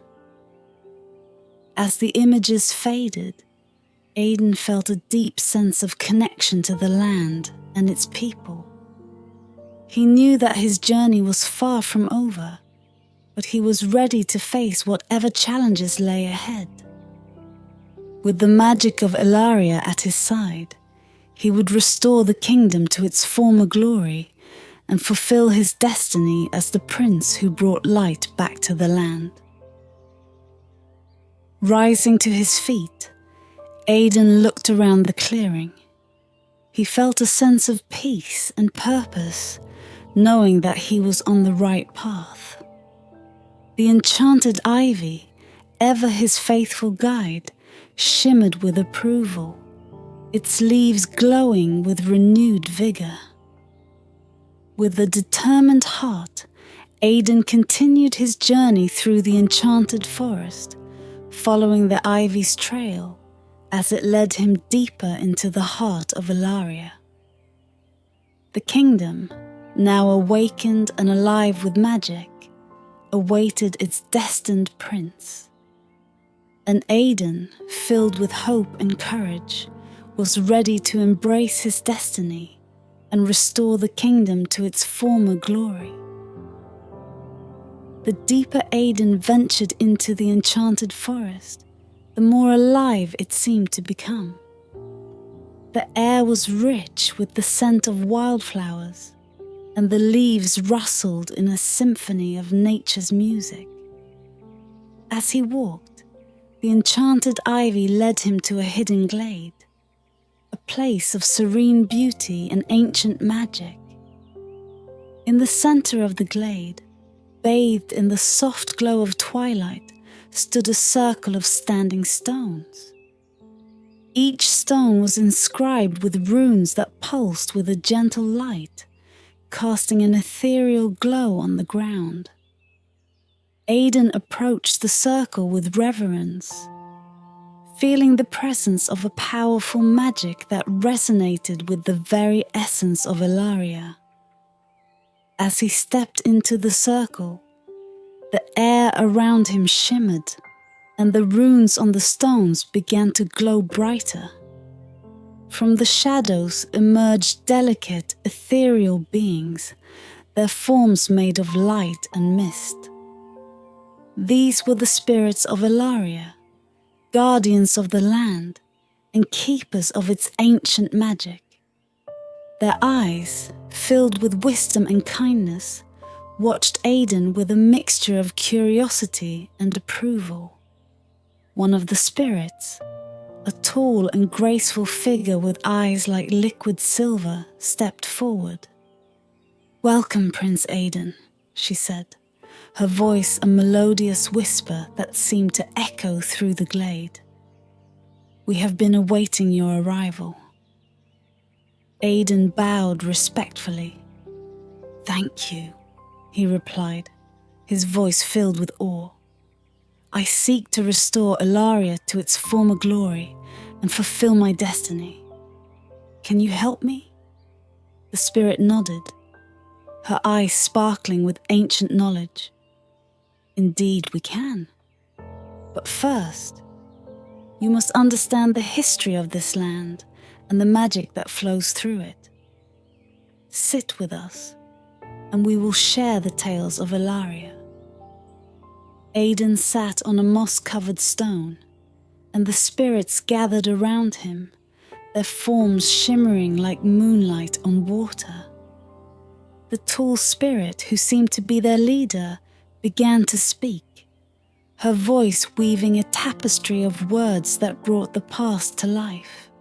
As the images faded, Aidan felt a deep sense of connection to the land and its people. He knew that his journey was far from over, but he was ready to face whatever challenges lay ahead. With the magic of Ilaria at his side, he would restore the kingdom to its former glory and fulfill his destiny as the prince who brought light back to the land. Rising to his feet, Aidan looked around the clearing. He felt a sense of peace and purpose, knowing that he was on the right path. The enchanted ivy, ever his faithful guide, shimmered with approval, its leaves glowing with renewed vigor. With a determined heart, Aidan continued his journey through the enchanted forest, following the ivy's trail as it led him deeper into the heart of Ilaria. The kingdom, now awakened and alive with magic, awaited its destined prince. And Aidan, filled with hope and courage, was ready to embrace his destiny and restore the kingdom to its former glory. The deeper Aidan ventured into the enchanted forest, the more alive it seemed to become. The air was rich with the scent of wildflowers, and the leaves rustled in a symphony of nature's music. As he walked, the enchanted ivy led him to a hidden glade, a place of serene beauty and ancient magic. In the center of the glade, bathed in the soft glow of twilight, stood a circle of standing stones. Each stone was inscribed with runes that pulsed with a gentle light, casting an ethereal glow on the ground. Aidan approached the circle with reverence, feeling the presence of a powerful magic that resonated with the very essence of Ilaria. As he stepped into the circle, the air around him shimmered, and the runes on the stones began to glow brighter. From the shadows emerged delicate, ethereal beings, their forms made of light and mist. These were the spirits of Ilaria, guardians of the land and keepers of its ancient magic. Their eyes, filled with wisdom and kindness, watched Aidan with a mixture of curiosity and approval. One of the spirits, a tall and graceful figure with eyes like liquid silver, stepped forward. "Welcome, Prince Aidan," she said, her voice a melodious whisper that seemed to echo through the glade. "We have been awaiting your arrival." Aidan bowed respectfully. "Thank you," he replied, his voice filled with awe. "I seek to restore Ilaria to its former glory and fulfill my destiny. Can you help me?" The spirit nodded, her eyes sparkling with ancient knowledge. "Indeed we can. But first, you must understand the history of this land and the magic that flows through it. Sit with us, and we will share the tales of Ilaria." Aidan sat on a moss-covered stone, and the spirits gathered around him, their forms shimmering like moonlight on water. The tall spirit, who seemed to be their leader, began to speak, her voice weaving a tapestry of words that brought the past to life.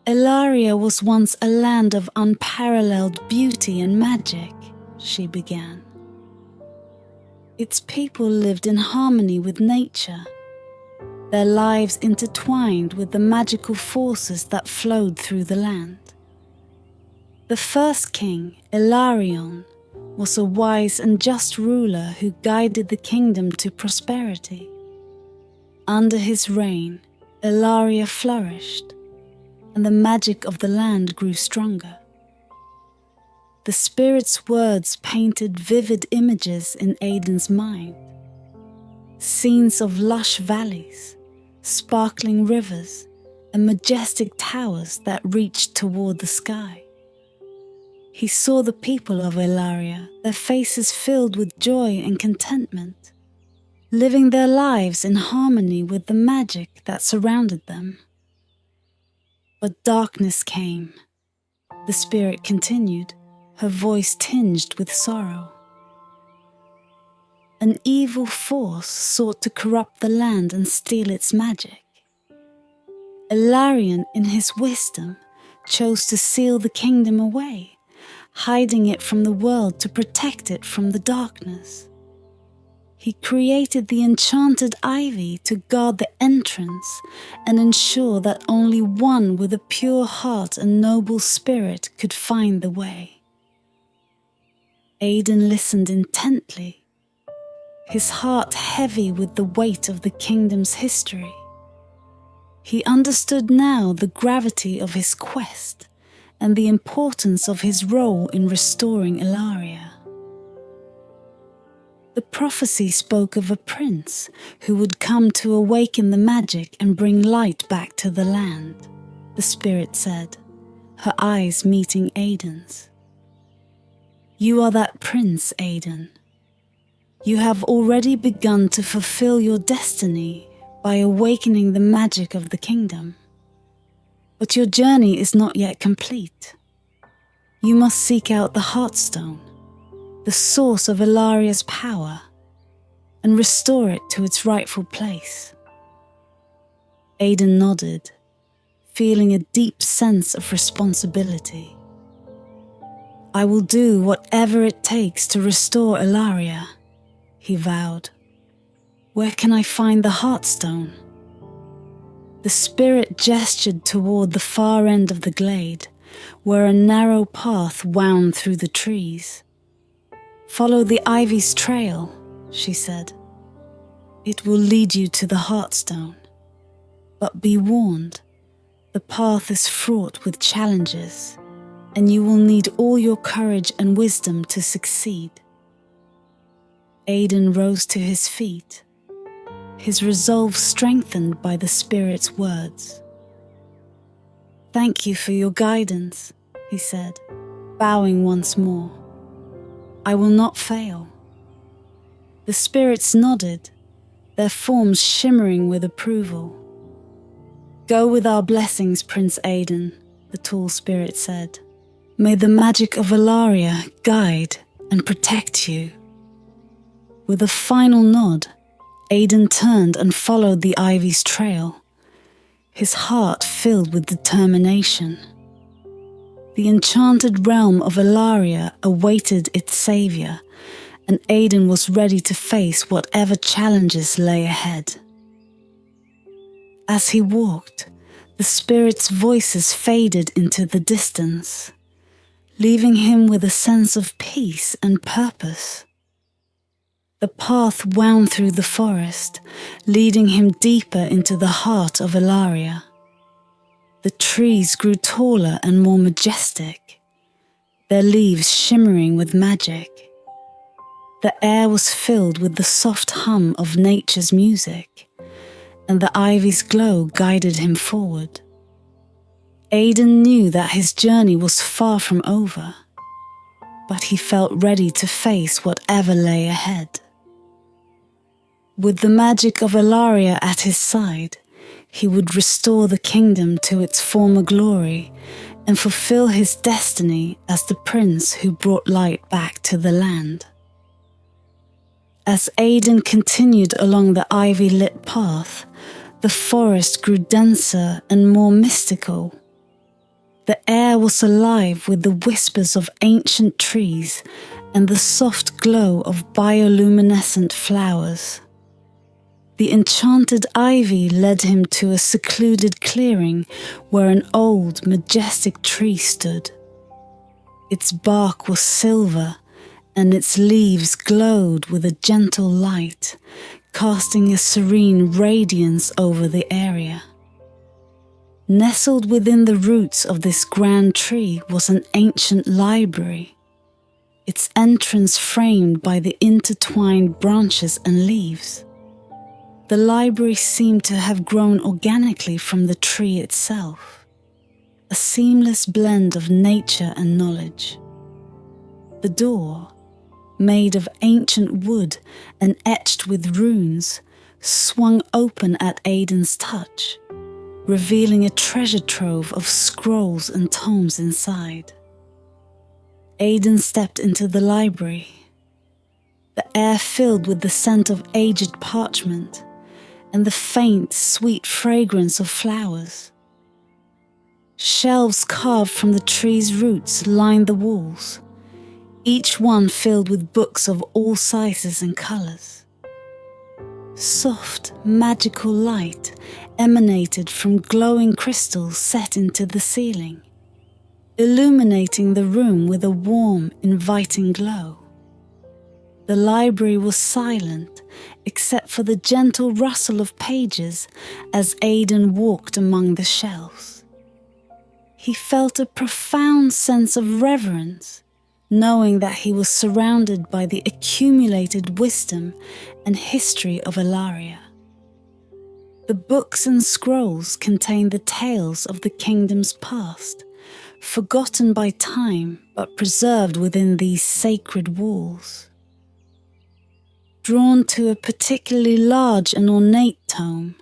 "Ilaria was once a land of unparalleled beauty and magic," she began. "Its people lived in harmony with nature, their lives intertwined with the magical forces that flowed through the land. The first king, Ilarion, was a wise and just ruler who guided the kingdom to prosperity. Under his reign, Ilaria flourished, and the magic of the land grew stronger. The spirit's words painted vivid images in Aidan's mind. Scenes of lush valleys, sparkling rivers, and majestic towers that reached toward the sky. He saw the people of Ilaria, their faces filled with joy and contentment, living their lives in harmony with the magic that surrounded them. But darkness came. The spirit continued, her voice tinged with sorrow. An evil force sought to corrupt the land and steal its magic. Ilarion, in his wisdom, chose to seal the kingdom away, hiding it from the world to protect it from the darkness. He created the enchanted ivy to guard the entrance and ensure that only one with a pure heart and noble spirit could find the way. Aidan listened intently, his heart heavy with the weight of the kingdom's history. He understood now the gravity of his quest and the importance of his role in restoring Ilaria. The prophecy spoke of a prince who would come to awaken the magic and bring light back to the land, the spirit said, her eyes meeting Aidan's. "You are that prince, Aidan. You have already begun to fulfill your destiny by awakening the magic of the kingdom. But your journey is not yet complete. You must seek out the Heartstone, the source of Ilaria's power, and restore it to its rightful place." Aidan nodded, feeling a deep sense of responsibility. "I will do whatever it takes to restore Ilaria," he vowed. "Where can I find the Heartstone?" The spirit gestured toward the far end of the glade, where a narrow path wound through the trees. "Follow the ivy's trail," she said. "It will lead you to the Heartstone. But be warned, the path is fraught with challenges, and you will need all your courage and wisdom to succeed." Aidan rose to his feet, his resolve strengthened by the spirit's words. "Thank you for your guidance," he said, bowing once more. "I will not fail." The spirits nodded, their forms shimmering with approval. "Go with our blessings, Prince Aidan," the tall spirit said. "May the magic of Ilaria guide and protect you." With a final nod, Aidan turned and followed the ivy's trail, his heart filled with determination. The enchanted realm of Ilaria awaited its savior, and Aidan was ready to face whatever challenges lay ahead. As he walked, the spirits' voices faded into the distance, leaving him with a sense of peace and purpose. The path wound through the forest, leading him deeper into the heart of Ilaria. The trees grew taller and more majestic, their leaves shimmering with magic. The air was filled with the soft hum of nature's music, and the ivy's glow guided him forward. Aidan knew that his journey was far from over, but he felt ready to face whatever lay ahead. With the magic of Ilaria at his side, he would restore the kingdom to its former glory and fulfill his destiny as the prince who brought light back to the land. As Aidan continued along the ivy-lit path, the forest grew denser and more mystical. The air was alive with the whispers of ancient trees and the soft glow of bioluminescent flowers. The enchanted ivy led him to a secluded clearing where an old, majestic tree stood. Its bark was silver, and its leaves glowed with a gentle light, casting a serene radiance over the area. Nestled within the roots of this grand tree was an ancient library, its entrance framed by the intertwined branches and leaves. The library seemed to have grown organically from the tree itself, a seamless blend of nature and knowledge. The door, made of ancient wood and etched with runes, swung open at Aidan's touch, revealing a treasure trove of scrolls and tomes inside. Aidan stepped into the library, the air filled with the scent of aged parchment and the faint, sweet fragrance of flowers. Shelves carved from the tree's roots lined the walls, each one filled with books of all sizes and colours. Soft, magical light emanated from glowing crystals set into the ceiling, illuminating the room with a warm, inviting glow. The library was silent, except for the gentle rustle of pages as Aidan walked among the shelves. He felt a profound sense of reverence, knowing that he was surrounded by the accumulated wisdom and history of Ilaria. The books and scrolls contained the tales of the kingdom's past, forgotten by time but preserved within these sacred walls. Drawn to a particularly large and ornate tome,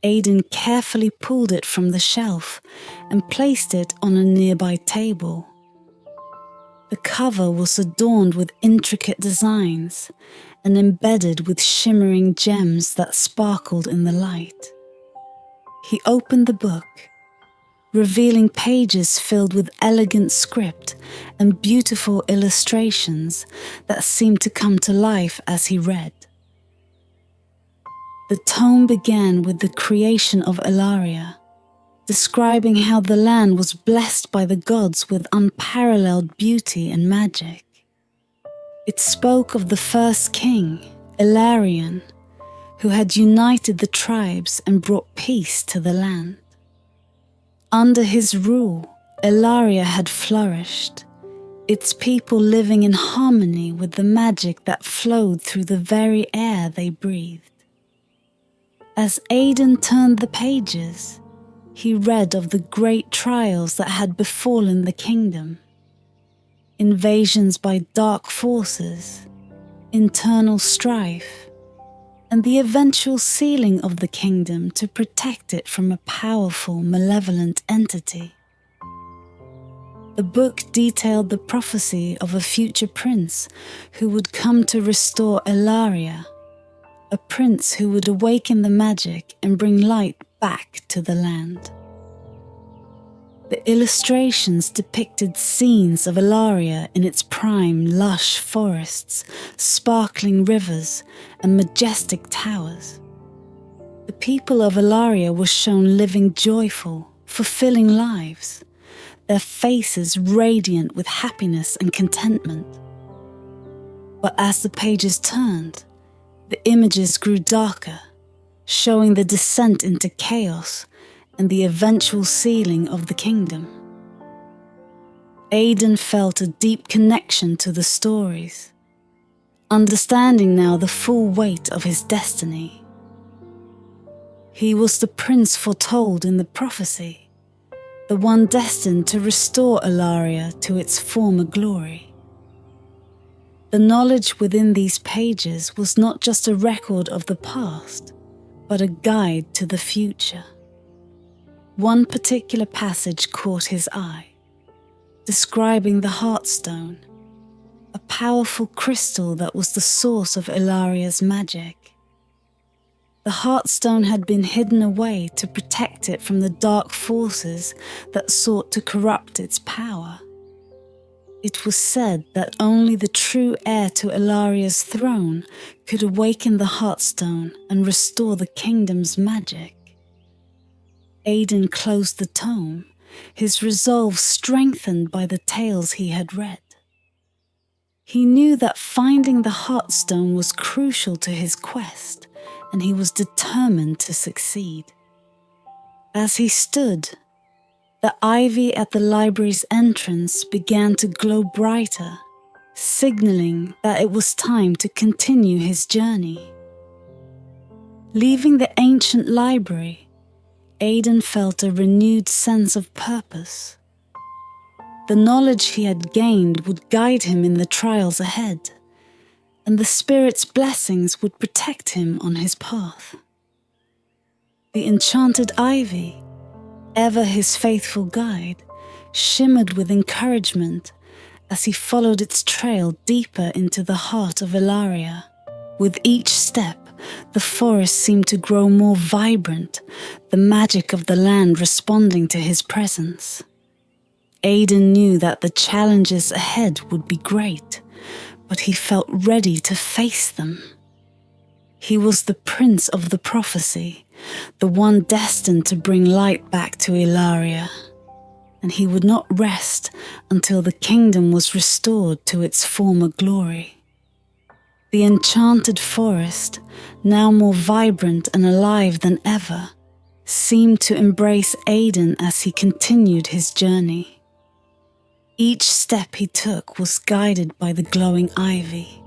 Aidan carefully pulled it from the shelf and placed it on a nearby table. The cover was adorned with intricate designs and embedded with shimmering gems that sparkled in the light. He opened the book, revealing pages filled with elegant script and beautiful illustrations that seemed to come to life as he read. The tome began with the creation of Ilaria, describing how the land was blessed by the gods with unparalleled beauty and magic. It spoke of the first king, Ilarion, who had united the tribes and brought peace to the land. Under his rule, Ilaria had flourished, its people living in harmony with the magic that flowed through the very air they breathed. As Aidan turned the pages, he read of the great trials that had befallen the kingdom. Invasions by dark forces, internal strife, and the eventual sealing of the kingdom to protect it from a powerful, malevolent entity. The book detailed the prophecy of a future prince who would come to restore Elaria, a prince who would awaken the magic and bring light back to the land. The illustrations depicted scenes of Elaria in its prime, lush forests, sparkling rivers, and majestic towers. The people of Elaria were shown living joyful, fulfilling lives, their faces radiant with happiness and contentment. But as the pages turned, the images grew darker, showing the descent into chaos and the eventual sealing of the kingdom. Aidan felt a deep connection to the stories, understanding now the full weight of his destiny. He was the prince foretold in the prophecy, the one destined to restore Elaria to its former glory. The knowledge within these pages was not just a record of the past, but a guide to the future. One particular passage caught his eye, describing the Heartstone, a powerful crystal that was the source of Elaria's magic. The Heartstone had been hidden away to protect it from the dark forces that sought to corrupt its power. It was said that only the true heir to Elaria's throne could awaken the Heartstone and restore the kingdom's magic. Aidan closed the tome, his resolve strengthened by the tales he had read. He knew that finding the Heartstone was crucial to his quest, and he was determined to succeed. As he stood, the ivy at the library's entrance began to glow brighter, signaling that it was time to continue his journey. Leaving the ancient library, Aidan felt a renewed sense of purpose. The knowledge he had gained would guide him in the trials ahead, and the Spirit's blessings would protect him on his path. The enchanted ivy, ever his faithful guide, shimmered with encouragement as he followed its trail deeper into the heart of Elaria. With each step, the forest seemed to grow more vibrant, the magic of the land responding to his presence. Aidan knew that the challenges ahead would be great, but he felt ready to face them. He was the prince of the prophecy, the one destined to bring light back to Elaria, and he would not rest until the kingdom was restored to its former glory. The enchanted forest, now more vibrant and alive than ever, seemed to embrace Aidan as he continued his journey. Each step he took was guided by the glowing ivy,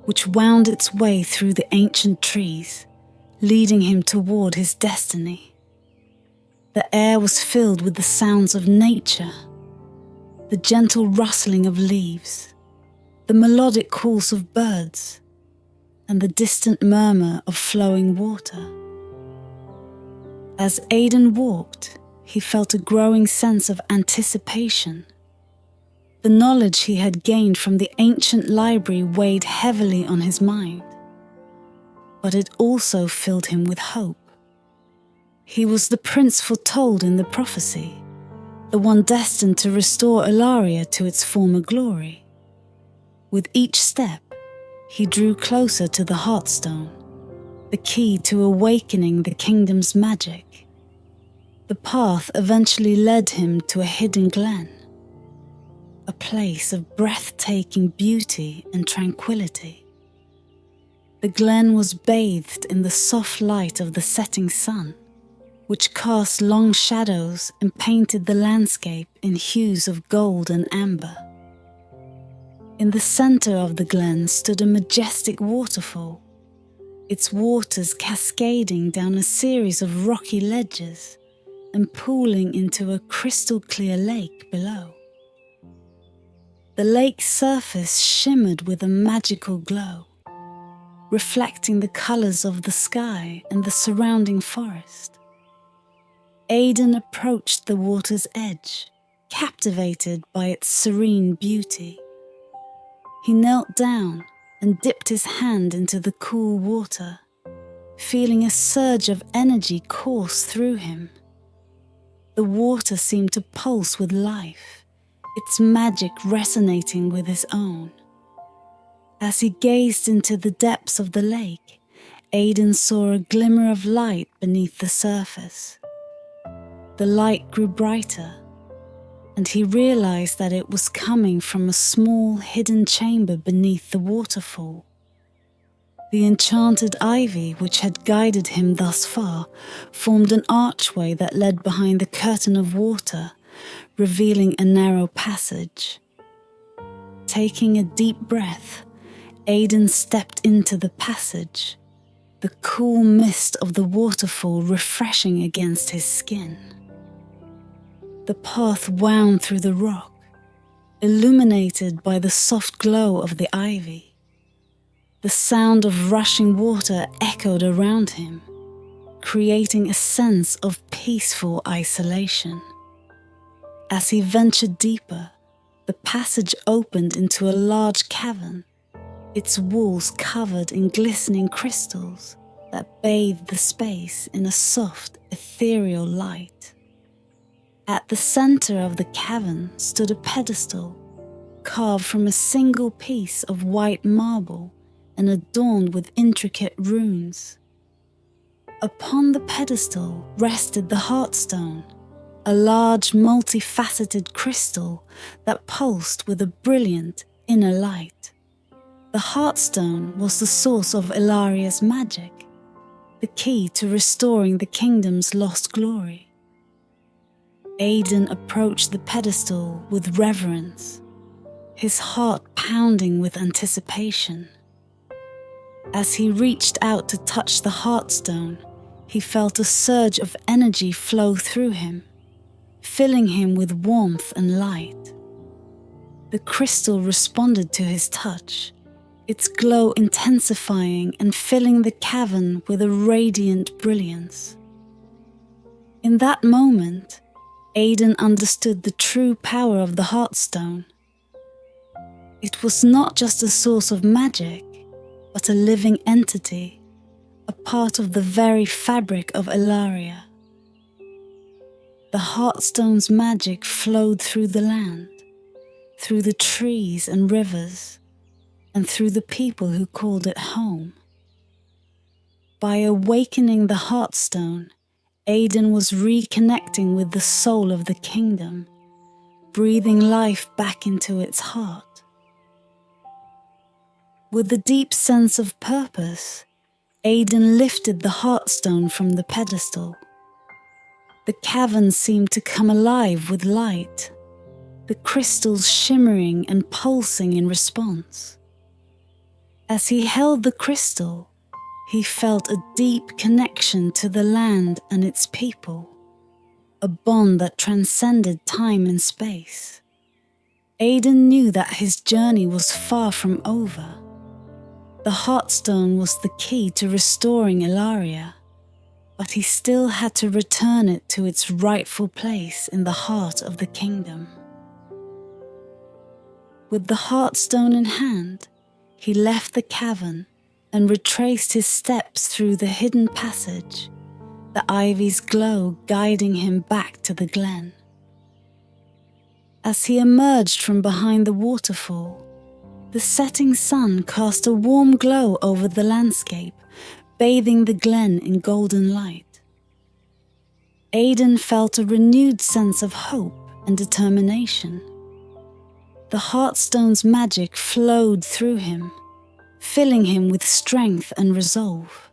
which wound its way through the ancient trees, leading him toward his destiny. The air was filled with the sounds of nature, the gentle rustling of leaves, the melodic calls of birds, and the distant murmur of flowing water. As Aidan walked, he felt a growing sense of anticipation. The knowledge he had gained from the ancient library weighed heavily on his mind, but it also filled him with hope. He was the prince foretold in the prophecy, the one destined to restore Elaria to its former glory. With each step, he drew closer to the Heartstone, the key to awakening the kingdom's magic. The path eventually led him to a hidden glen, a place of breathtaking beauty and tranquility. The glen was bathed in the soft light of the setting sun, which cast long shadows and painted the landscape in hues of gold and amber. In the center of the glen stood a majestic waterfall, its waters cascading down a series of rocky ledges and pooling into a crystal-clear lake below. The lake's surface shimmered with a magical glow, reflecting the colours of the sky and the surrounding forest. Aidan approached the water's edge, captivated by its serene beauty. He knelt down and dipped his hand into the cool water, feeling a surge of energy course through him. The water seemed to pulse with life, its magic resonating with his own. As he gazed into the depths of the lake, Aidan saw a glimmer of light beneath the surface. The light grew brighter, and he realized that it was coming from a small hidden chamber beneath the waterfall. The enchanted ivy, which had guided him thus far, formed an archway that led behind the curtain of water, revealing a narrow passage. Taking a deep breath, Aidan stepped into the passage, the cool mist of the waterfall refreshing against his skin. The path wound through the rock, illuminated by the soft glow of the ivy. The sound of rushing water echoed around him, creating a sense of peaceful isolation. As he ventured deeper, the passage opened into a large cavern, its walls covered in glistening crystals that bathed the space in a soft, ethereal light. At the center of the cavern stood a pedestal, carved from a single piece of white marble and adorned with intricate runes. Upon the pedestal rested the Heartstone, a large multifaceted crystal that pulsed with a brilliant inner light. The Heartstone was the source of Ilaria's magic, the key to restoring the kingdom's lost glory. Aidan approached the pedestal with reverence, his heart pounding with anticipation. As he reached out to touch the Heartstone, he felt a surge of energy flow through him, filling him with warmth and light. The crystal responded to his touch, its glow intensifying and filling the cavern with a radiant brilliance. In that moment, Aidan understood the true power of the Heartstone. It was not just a source of magic, but a living entity, a part of the very fabric of Ilaria. The Heartstone's magic flowed through the land, through the trees and rivers, and through the people who called it home. By awakening the Heartstone, Aidan was reconnecting with the soul of the kingdom, breathing life back into its heart. With a deep sense of purpose, Aidan lifted the Heartstone from the pedestal. The cavern seemed to come alive with light, the crystals shimmering and pulsing in response. As he held the crystal, he felt a deep connection to the land and its people, a bond that transcended time and space. Aidan knew that his journey was far from over. The Heartstone was the key to restoring Ilaria, but he still had to return it to its rightful place in the heart of the kingdom. With the Heartstone in hand, he left the cavern and retraced his steps through the hidden passage, the ivy's glow guiding him back to the glen. As he emerged from behind the waterfall, the setting sun cast a warm glow over the landscape, bathing the glen in golden light. Aidan felt a renewed sense of hope and determination. The Heartstone's magic flowed through him, filling him with strength and resolve.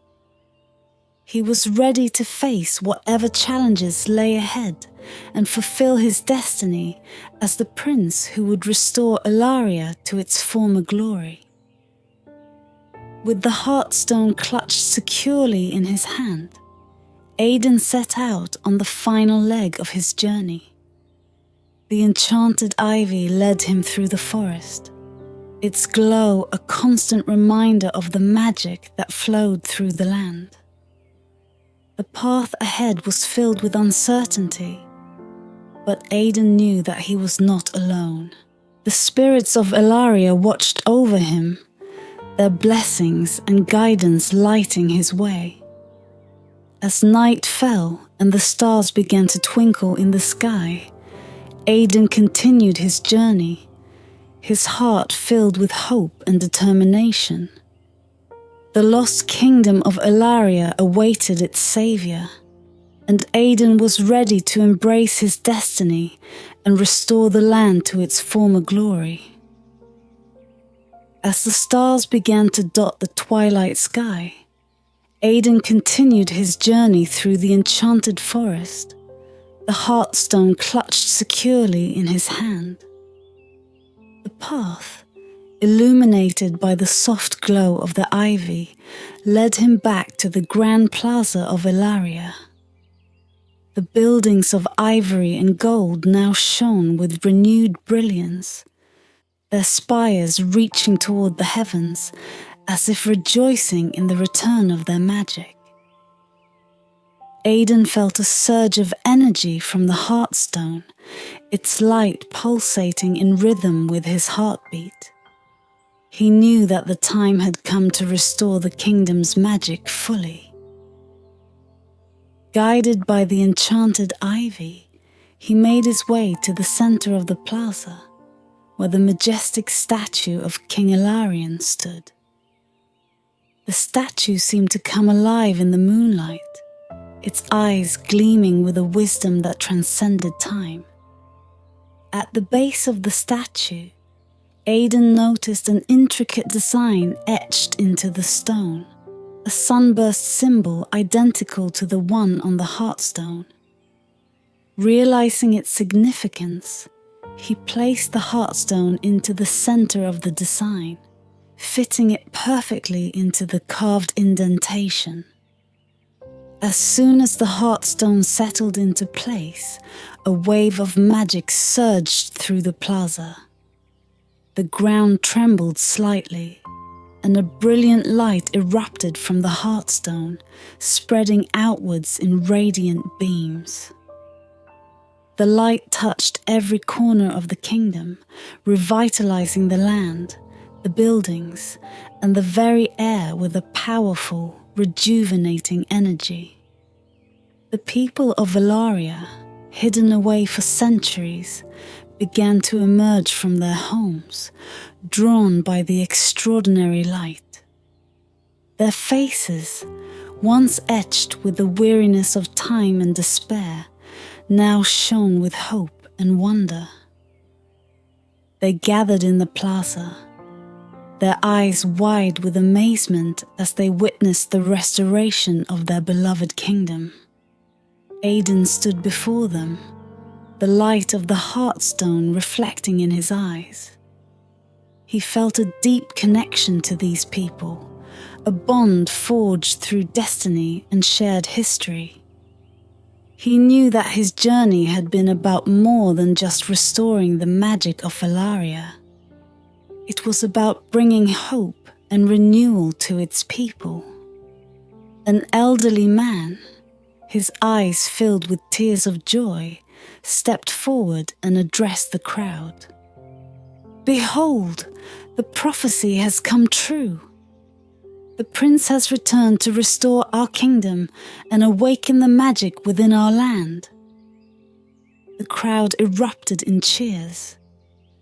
He was ready to face whatever challenges lay ahead and fulfill his destiny as the prince who would restore Ilaria to its former glory. With the Heartstone clutched securely in his hand, Aidan set out on the final leg of his journey. The enchanted ivy led him through the forest, its glow a constant reminder of the magic that flowed through the land. The path ahead was filled with uncertainty, but Aidan knew that he was not alone. The spirits of Elaria watched over him, their blessings and guidance lighting his way. As night fell and the stars began to twinkle in the sky, Aidan continued his journey, his heart filled with hope and determination. The lost kingdom of Elaria awaited its savior, and Aidan was ready to embrace his destiny and restore the land to its former glory. As the stars began to dot the twilight sky, Aidan continued his journey through the enchanted forest, the heartstone clutched securely in his hand. The path, illuminated by the soft glow of the ivy, led him back to the grand plaza of Elaria. The buildings of ivory and gold now shone with renewed brilliance, their spires reaching toward the heavens as if rejoicing in the return of their magic. Aidan felt a surge of energy from the heartstone, its light pulsating in rhythm with his heartbeat. He knew that the time had come to restore the kingdom's magic fully. Guided by the enchanted ivy, he made his way to the center of the plaza, where the majestic statue of King Ilarion stood. The statue seemed to come alive in the moonlight, its eyes gleaming with a wisdom that transcended time. At the base of the statue, Aidan noticed an intricate design etched into the stone, a sunburst symbol identical to the one on the heartstone. Realizing its significance, he placed the heartstone into the center of the design, fitting it perfectly into the carved indentation. As soon as the heartstone settled into place, a wave of magic surged through the plaza. The ground trembled slightly, and a brilliant light erupted from the heartstone, spreading outwards in radiant beams. The light touched every corner of the kingdom, revitalizing the land, the buildings, and the very air with a powerful, rejuvenating energy. The people of Elaria, hidden away for centuries, began to emerge from their homes, drawn by the extraordinary light. Their faces, once etched with the weariness of time and despair, now shone with hope and wonder. They gathered in the plaza, their eyes wide with amazement as they witnessed the restoration of their beloved kingdom. Aidan stood before them, the light of the heartstone reflecting in his eyes. He felt a deep connection to these people, a bond forged through destiny and shared history. He knew that his journey had been about more than just restoring the magic of Elaria. It was about bringing hope and renewal to its people. An elderly man, his eyes filled with tears of joy, stepped forward and addressed the crowd. "Behold, the prophecy has come true. The prince has returned to restore our kingdom and awaken the magic within our land." The crowd erupted in cheers,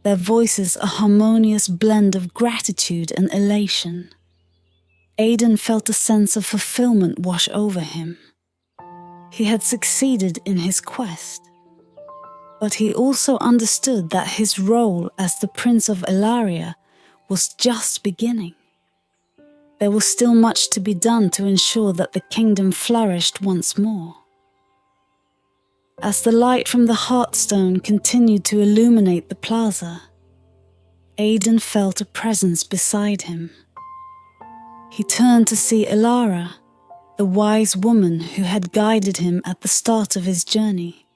their voices a harmonious blend of gratitude and elation. Aidan felt a sense of fulfillment wash over him. He had succeeded in his quest, but he also understood that his role as the Prince of Elaria was just beginning. There was still much to be done to ensure that the kingdom flourished once more. As the light from the heartstone continued to illuminate the plaza, Aidan felt a presence beside him. He turned to see Elara, the wise woman who had guided him at the start of his journey.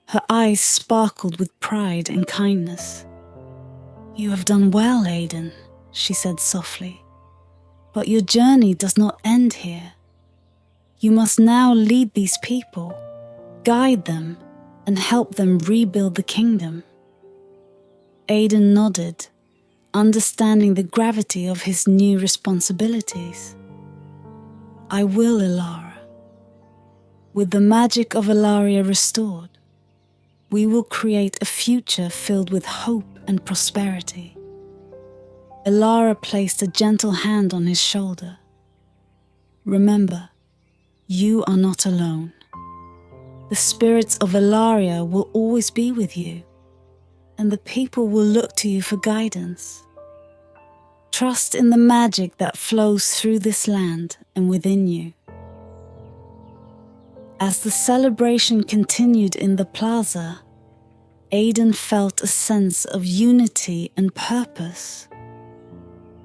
Her eyes sparkled with pride and kindness. "You have done well, Aiden," she said softly. "But your journey does not end here. You must now lead these people, guide them, and help them rebuild the kingdom." Aiden nodded, understanding the gravity of his new responsibilities. "I will, Ilara. With the magic of Ilaria restored, we will create a future filled with hope and prosperity." Ilara placed a gentle hand on his shoulder. "Remember, you are not alone. The spirits of Ilaria will always be with you, and the people will look to you for guidance. Trust in the magic that flows through this land and within you." As the celebration continued in the plaza, Aiden felt a sense of unity and purpose.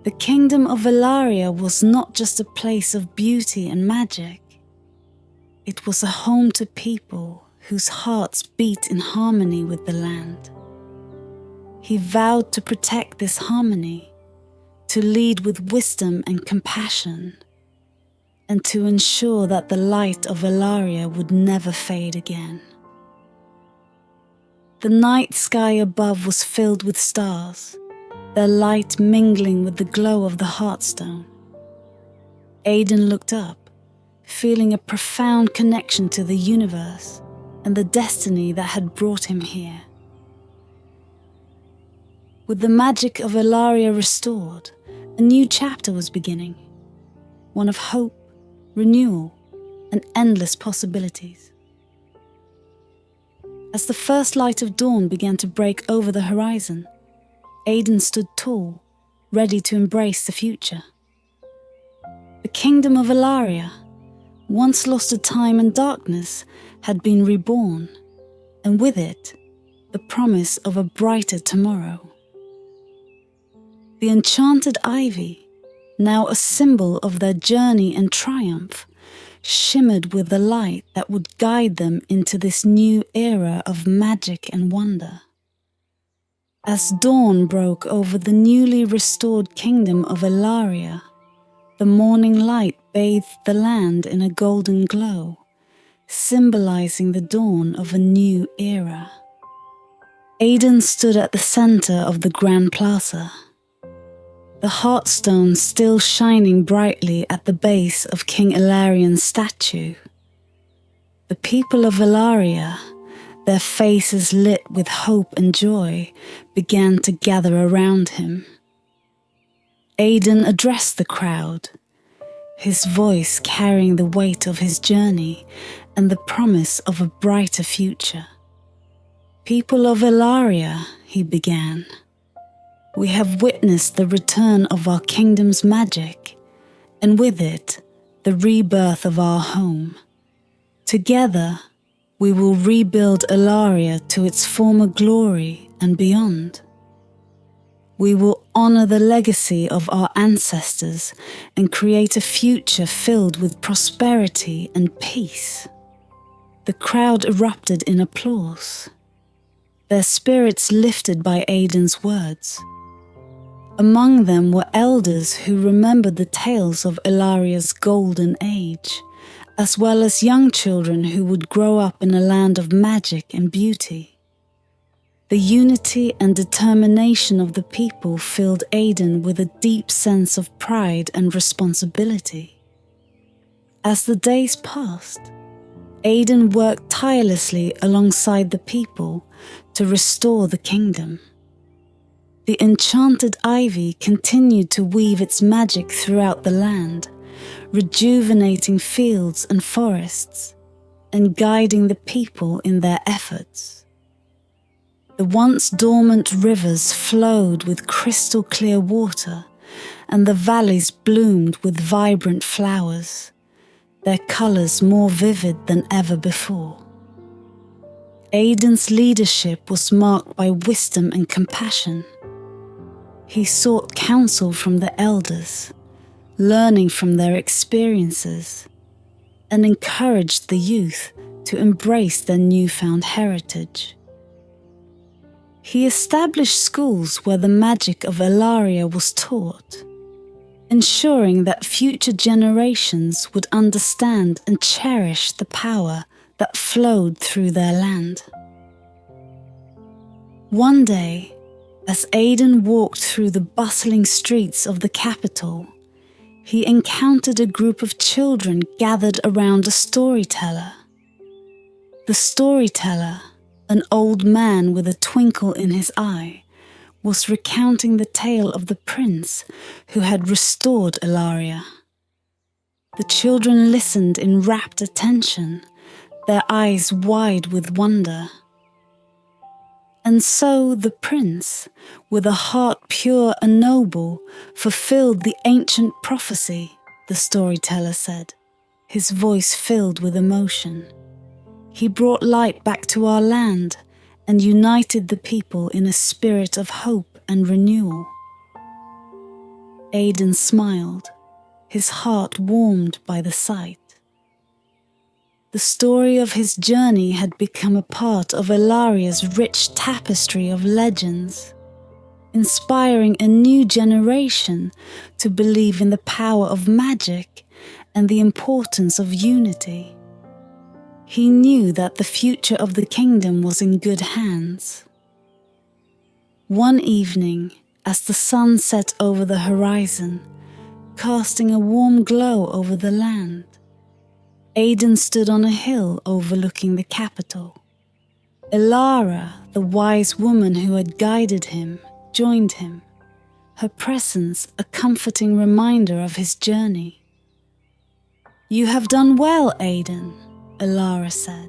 The kingdom of Ilaria was not just a place of beauty and magic. It was a home to people whose hearts beat in harmony with the land. He vowed to protect this harmony, to lead with wisdom and compassion, and to ensure that the light of Ilaria would never fade again. The night sky above was filled with stars, their light mingling with the glow of the Heartstone. Aiden looked up, feeling a profound connection to the universe and the destiny that had brought him here. With the magic of Ilaria restored, a new chapter was beginning, one of hope, renewal, and endless possibilities. As the first light of dawn began to break over the horizon, Aiden stood tall, ready to embrace the future. The kingdom of Ilaria, once lost to time and darkness, had been reborn, and with it, the promise of a brighter tomorrow. The enchanted ivy, now a symbol of their journey and triumph, shimmered with the light that would guide them into this new era of magic and wonder. As dawn broke over the newly restored kingdom of Ilaria, the morning light bathed the land in a golden glow, symbolizing the dawn of a new era. Aiden stood at the center of the Grand Plaza, the Heartstone still shining brightly at the base of King Ilarian's statue. The people of Ilaria, their faces lit with hope and joy, began to gather around him. Aiden addressed the crowd, his voice carrying the weight of his journey and the promise of a brighter future. "People of Ilaria," he began, "we have witnessed the return of our kingdom's magic, and with it, the rebirth of our home. Together, we will rebuild Ilaria to its former glory and beyond. We will honor the legacy of our ancestors and create a future filled with prosperity and peace." The crowd erupted in applause, their spirits lifted by Aiden's words. Among them were elders who remembered the tales of Ilaria's golden age, as well as young children who would grow up in a land of magic and beauty. The unity and determination of the people filled Aiden with a deep sense of pride and responsibility. As the days passed, Aiden worked tirelessly alongside the people to restore the kingdom. The enchanted ivy continued to weave its magic throughout the land, rejuvenating fields and forests, and guiding the people in their efforts. The once dormant rivers flowed with crystal clear water, and the valleys bloomed with vibrant flowers, their colors more vivid than ever before. Aiden's leadership was marked by wisdom and compassion. He sought counsel from the elders, learning from their experiences, and encouraged the youth to embrace their newfound heritage. He established schools where the magic of Elaria was taught, ensuring that future generations would understand and cherish the power that flowed through their land. One day, as Aidan walked through the bustling streets of the capital, he encountered a group of children gathered around a storyteller. The storyteller, an old man with a twinkle in his eye, was recounting the tale of the prince who had restored Elaria. The children listened in rapt attention, their eyes wide with wonder. And so the prince, with a heart pure and noble, fulfilled the ancient prophecy, the storyteller said, his voice filled with emotion. He brought light back to our land and united the people in a spirit of hope and renewal. Aidan smiled, his heart warmed by the sight. The story of his journey had become a part of Elaria's rich tapestry of legends, inspiring a new generation to believe in the power of magic and the importance of unity. He knew that the future of the kingdom was in good hands. One evening, as the sun set over the horizon, casting a warm glow over the land, Aidan stood on a hill overlooking the capital. Elara, the wise woman who had guided him, joined him, her presence a comforting reminder of his journey. "You have done well, Aidan," Elara said,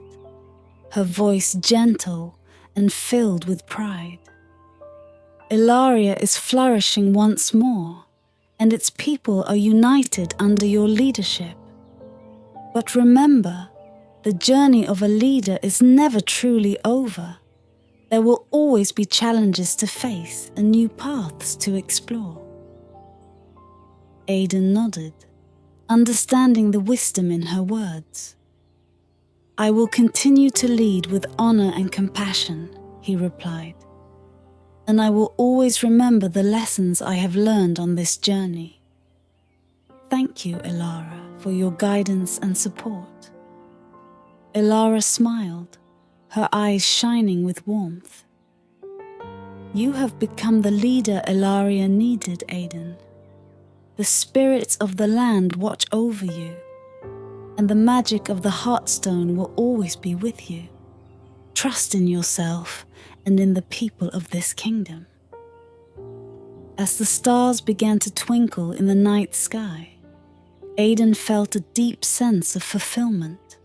her voice gentle and filled with pride. "Elaria is flourishing once more, and its people are united under your leadership. But remember, the journey of a leader is never truly over. There will always be challenges to face and new paths to explore." Aidan nodded, understanding the wisdom in her words. "I will continue to lead with honor and compassion," he replied, "and I will always remember the lessons I have learned on this journey. Thank you, Elara, for your guidance and support." Elara smiled, her eyes shining with warmth. "You have become the leader Elaria needed, Aidan. The spirits of the land watch over you, and the magic of the Heartstone will always be with you. Trust in yourself and in the people of this kingdom." As the stars began to twinkle in the night sky, Aidan felt a deep sense of fulfillment.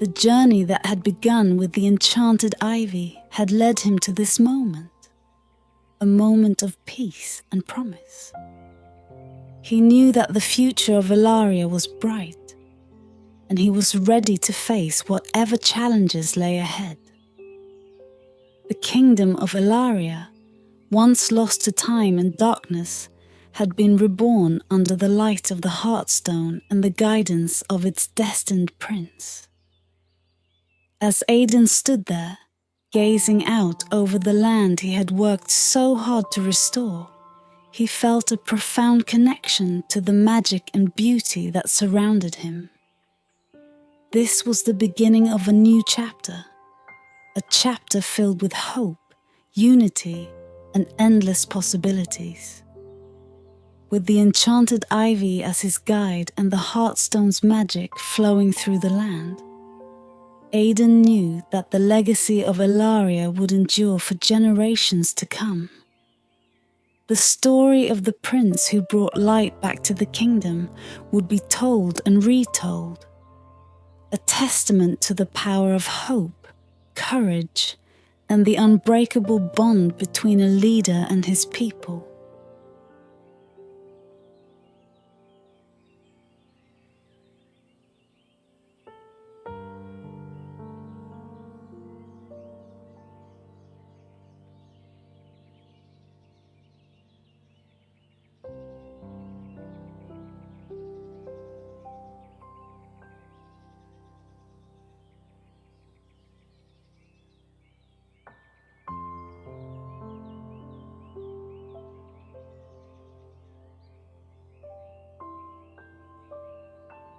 The journey that had begun with the enchanted ivy had led him to this moment, a moment of peace and promise. He knew that the future of Elaria was bright, and he was ready to face whatever challenges lay ahead. The kingdom of Elaria, once lost to time and darkness, had been reborn under the light of the Heartstone and the guidance of its destined prince. As Aidan stood there, gazing out over the land he had worked so hard to restore, he felt a profound connection to the magic and beauty that surrounded him. This was the beginning of a new chapter, a chapter filled with hope, unity, and endless possibilities. With the enchanted ivy as his guide and the Heartstone's magic flowing through the land, Aidan knew that the legacy of Elaria would endure for generations to come. The story of the prince who brought light back to the kingdom would be told and retold, a testament to the power of hope, courage, and the unbreakable bond between a leader and his people.